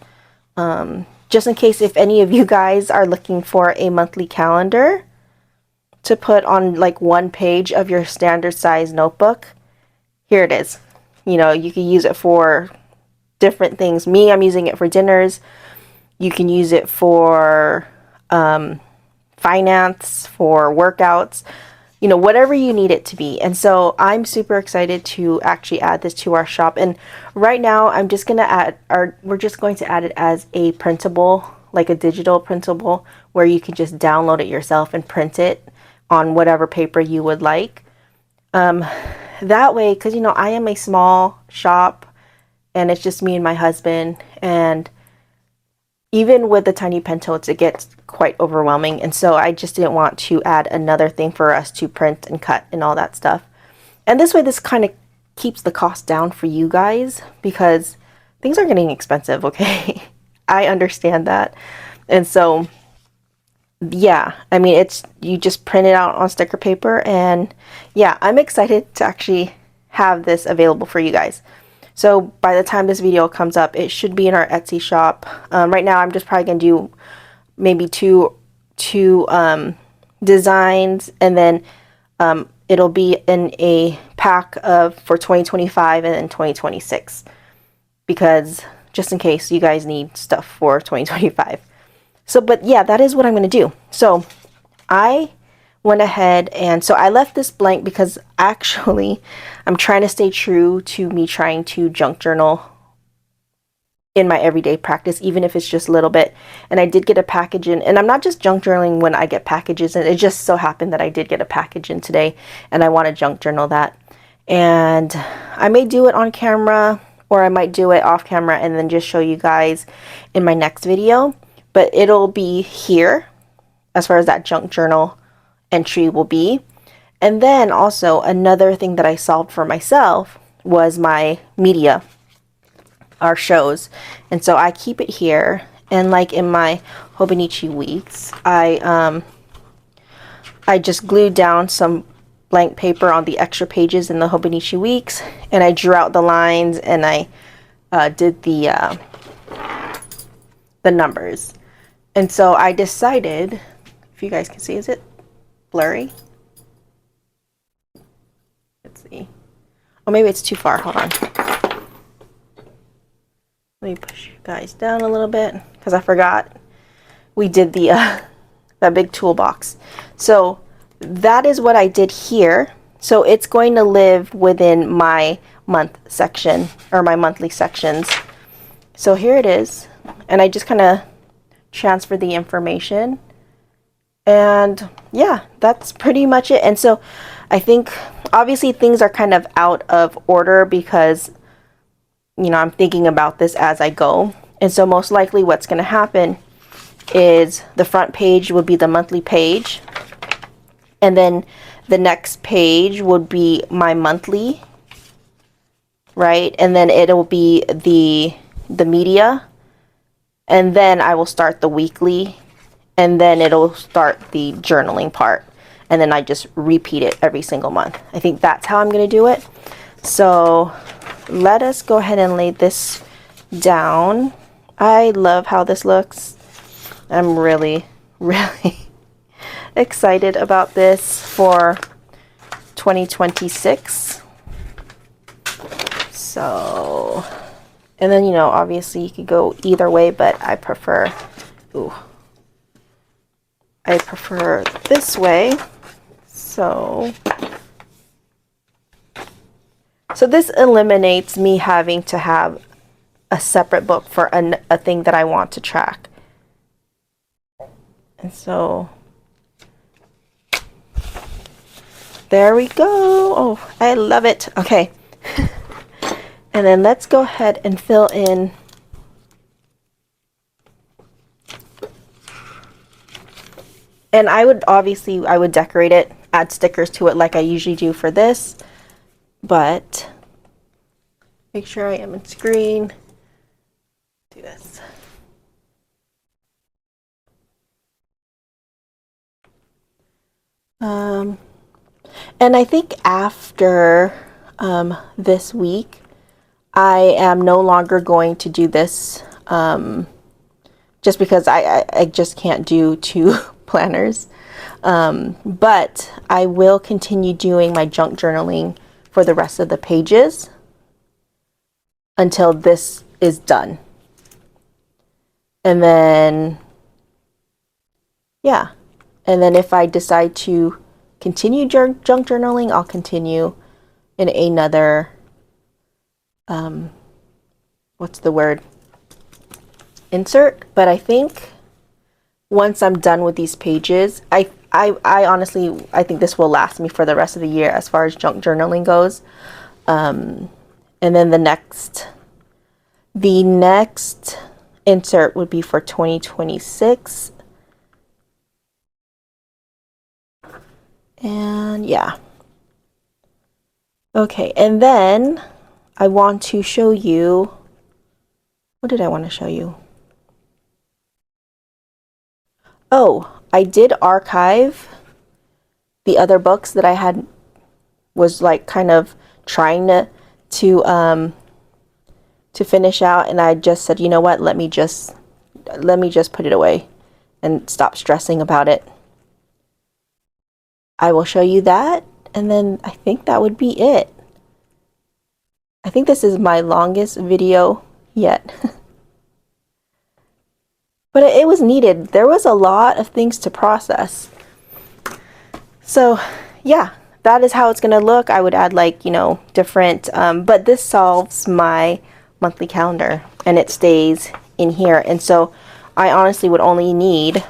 Just in case if any of you guys are looking for a monthly calendar to put on like one page of your standard size notebook, here it is. You know, you can use it for different things. Me, I'm using it for dinners. You can use it for finance, for workouts, you know, whatever you need it to be. And so I'm super excited to actually add this to our shop. And right now I'm just going to add, or we're just going to add it as a printable, like a digital printable, where you can just download it yourself and print it on whatever paper you would like. That way, because, you know, I am a small shop and it's just me and my husband, and even with the tiny pen totes, it gets quite overwhelming. And so I just didn't want to add another thing for us to print and cut and all that stuff. And this way, this kind of keeps the cost down for you guys, because things are getting expensive, okay? I understand that. And so, yeah, I mean, it's, you just print it out on sticker paper. And yeah, I'm excited to actually have this available for you guys. So by the time this video comes up, it should be in our Etsy shop. Right now, I'm just probably going to do maybe two designs, and then it'll be in a pack of for 2025 and then 2026, because just in case you guys need stuff for 2025. So, but yeah, that is what I'm going to do. So I went ahead, and so I left this blank because actually I'm trying to stay true to me trying to junk journal in my everyday practice, even if it's just a little bit. And I did get a package in, and I'm not just junk journaling when I get packages, and it just so happened that I did get a package in today, and I want to junk journal that. And I may do it on camera, or I might do it off camera and then just show you guys in my next video. But it'll be here as far as that junk journal entry will be. And then also another thing that I solved for myself was my media, our shows. And so I keep it here, and like in my Hobonichi weeks, I I just glued down some blank paper on the extra pages in the Hobonichi Weeks, and I drew out the lines, and I did the numbers. And so I decided, if you guys can see, is it blurry? Let's see. Oh, maybe it's too far. Hold on. Let me push you guys down a little bit because I forgot we did the that big toolbox. So that is what I did here. So it's going to live within my month section, or my monthly sections. So here it is, and I just kind of transfer the information, and yeah, that's pretty much it. And so I think obviously things are kind of out of order because, you know, I'm thinking about this as I go. And so most likely what's going to happen is the front page would be the monthly page, and then the next page would be my monthly, right? And then it'll be the media, and then I will start the weekly, and then it'll start the journaling part, and then I just repeat it every single month. I think that's how I'm going to do it. So let us go ahead and lay this down. I love how this looks. I'm really, really excited about this for 2026. So, and then, you know, obviously you could go either way, but I prefer, I prefer this way. So this eliminates me having to have a separate book for a thing that I want to track. And so there we go. Oh, I love it. Okay. And then let's go ahead and fill in and I would decorate it, add stickers to it like I usually do for this, but make sure I am in screen. Do this. And I think after this week, I am no longer going to do this just because I just can't do 2 planners. But I will continue doing my junk journaling for the rest of the pages until this is done. And then, yeah. And then if I decide to continue junk journaling, I'll continue in another, what's the word? Insert. But I think once I'm done with these pages, I honestly, I think this will last me for the rest of the year as far as junk journaling goes. And then the next insert would be for 2026. And yeah. Okay, and then I want to show you, what did I want to show you? Oh, I did archive the other books that I was like kind of trying to finish out, and I just said, you know what, let me just put it away and stop stressing about it. I will show you that, and then I think that would be it. I think this is my longest video yet. But it was needed. There was a lot of things to process. So yeah, that is how it's gonna look. I would add, like, you know, different, but this solves my monthly calendar and it stays in here. And so I honestly would only need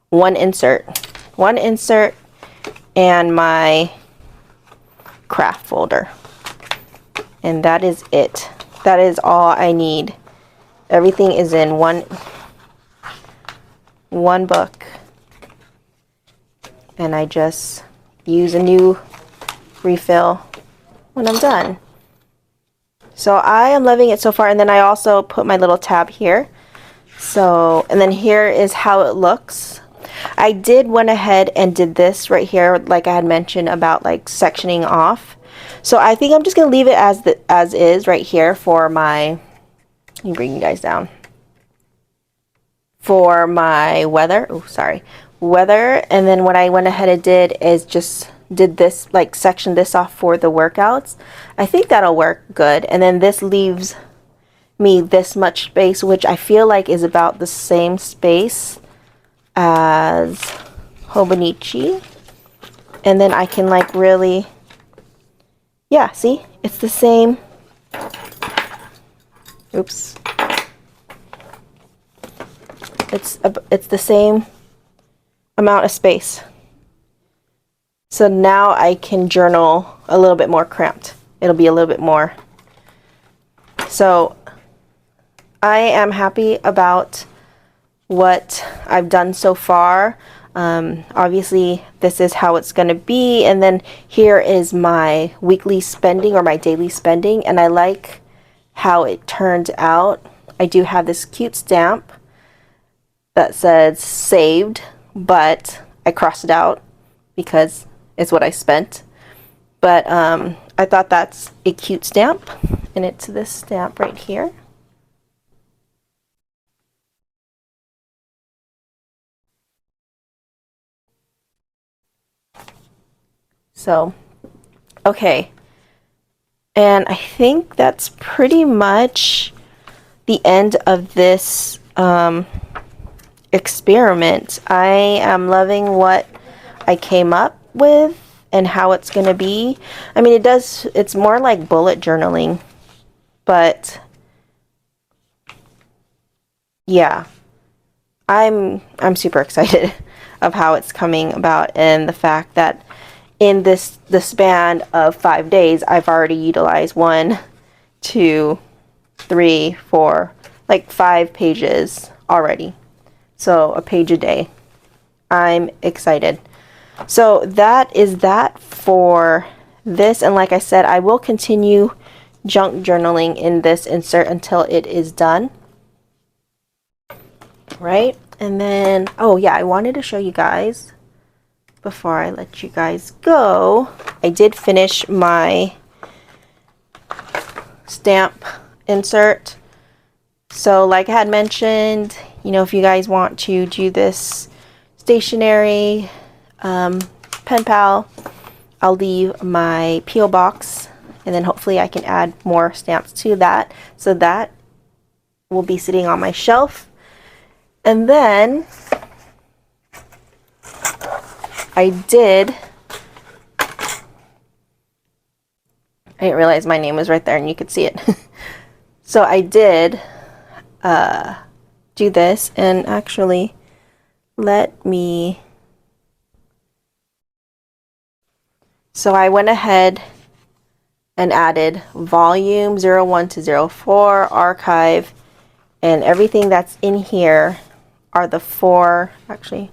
one insert and my craft folder. And that is it. That is all I need. Everything is in one book. And I just use a new refill when I'm done. So I am loving it so far. And then I also put my little tab here. So, and then here is how it looks. I did went ahead and did this right here, like I had mentioned about like sectioning off. So I think I'm just gonna leave it as is right here for my, let me bring you guys down, for my weather. Oh, sorry, weather. And then what I went ahead and did is just did this, like section this off for the workouts. I think that'll work good. And then this leaves me this much space, which I feel like is about the same space as Hobonichi. And then I can like really, yeah, see, it's the same. Oops. It's the same amount of space. So now I can journal a little bit more cramped. It'll be a little bit more. So I am happy about what I've done so far. Obviously this is how it's going to be, and then here is my weekly spending or my daily spending, and I like how it turned out. I do have this cute stamp that says saved, but I crossed it out because it's what I spent. But I thought that's a cute stamp, and it's this stamp right here. So, okay. And I think that's pretty much the end of this experiment. I am loving what I came up with and how it's going to be. I mean, it's more like bullet journaling, but yeah, I'm super excited of how it's coming about, and the fact that in the span of 5 days, I've already utilized 1, 2, 3, 4, like 5 pages already. So a page a day. I'm excited. So that is that for this. And like I said, I will continue junk journaling in this insert until it is done. Right? And then, oh yeah, I wanted to show you guys, before I let you guys go, I did finish my stamp insert. So like I had mentioned, you know, if you guys want to do this stationery pen pal, I'll leave my P.O. box, and then hopefully I can add more stamps to that. So that will be sitting on my shelf. And then I didn't realize my name was right there and you could see it. So I did do this, and actually let me, so I went ahead and added volume 01 to 04, archive, and everything that's in here are the 4, actually,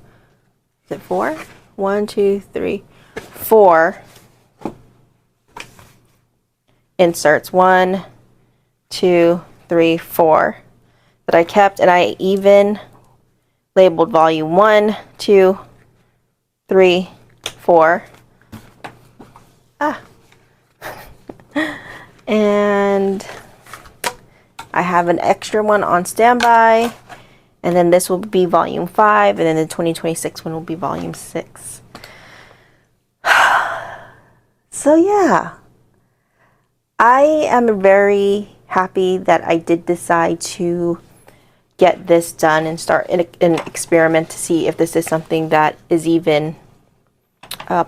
is it 4? 1, 2, 3, 4 inserts. 1, 2, 3, 4 that I kept, and I even labeled volume 1, 2, 3, 4. And I have an extra one on standby, and then this will be volume 5, and then the 2026 one will be volume 6. So yeah, I am very happy that I did decide to get this done and start an experiment to see if this is something that is even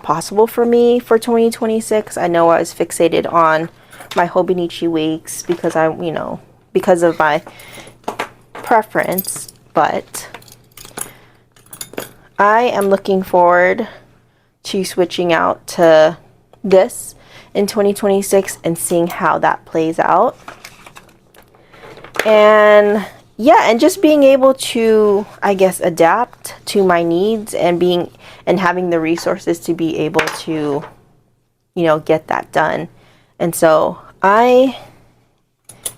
possible for me for 2026. I know I was fixated on my Hobonichi weeks because because of my preference, but I am looking forward to switching out to this in 2026 and seeing how that plays out. And yeah, and just being able to, I guess, adapt to my needs, and having the resources to be able to, get that done. And so I'm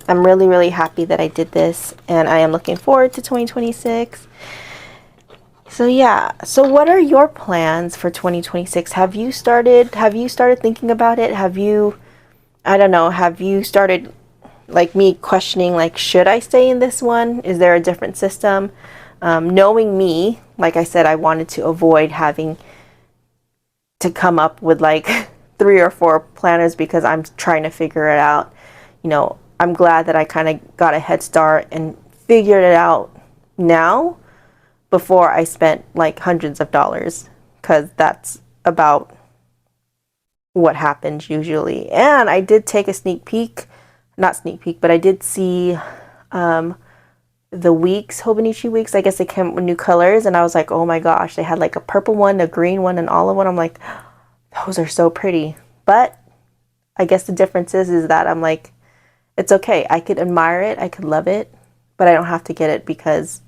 really, really happy that I did this, and I am looking forward to 2026. So yeah, so what are your plans for 2026? Have you started thinking about it? Have you, I don't know, have you started like me questioning, like, should I stay in this one? Is there a different system? Knowing me, like I said, I wanted to avoid having to come up with like 3 or 4 planners because I'm trying to figure it out. I'm glad that I kind of got a head start and figured it out now before I spent like hundreds of dollars, because that's about what happens usually. And I did take a sneak peek, not sneak peek, but I did see the weeks, Hobonichi weeks. I guess they came with new colors, and I was like, oh my gosh, they had like a purple one, a green one, and olive one. I'm like, those are so pretty. But I guess the difference is that I'm like, it's okay. I could admire it, I could love it, but I don't have to get it because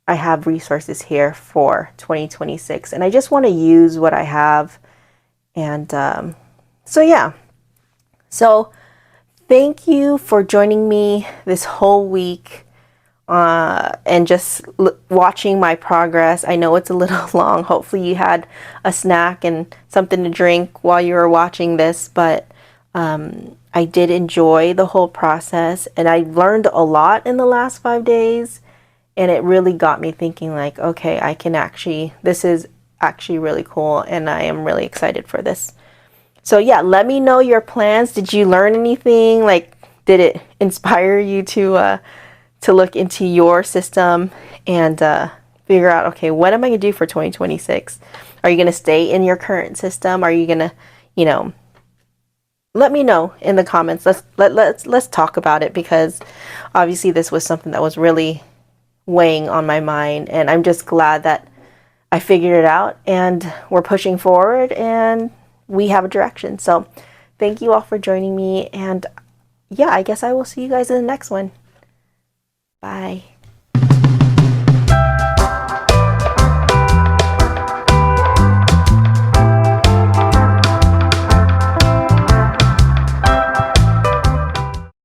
I have resources here for 2026, and I just want to use what I have. And so yeah, so thank you for joining me this whole week and just watching my progress. I know it's a little long. Hopefully you had a snack and something to drink while you were watching this, but I did enjoy the whole process, and I learned a lot in the last 5 days. And it really got me thinking, like, okay, this is actually really cool, and I am really excited for this. So yeah, let me know your plans. Did you learn anything? Like, did it inspire you to look into your system and figure out, okay, what am I gonna do for 2026? Are you gonna stay in your current system? Are you gonna, you know, let me know in the comments. Let's talk about it, because obviously this was something that was really weighing on my mind, and I'm just glad that I figured it out and we're pushing forward and we have a direction. So thank you all for joining me, and yeah, I guess I will see you guys in the next one. Bye.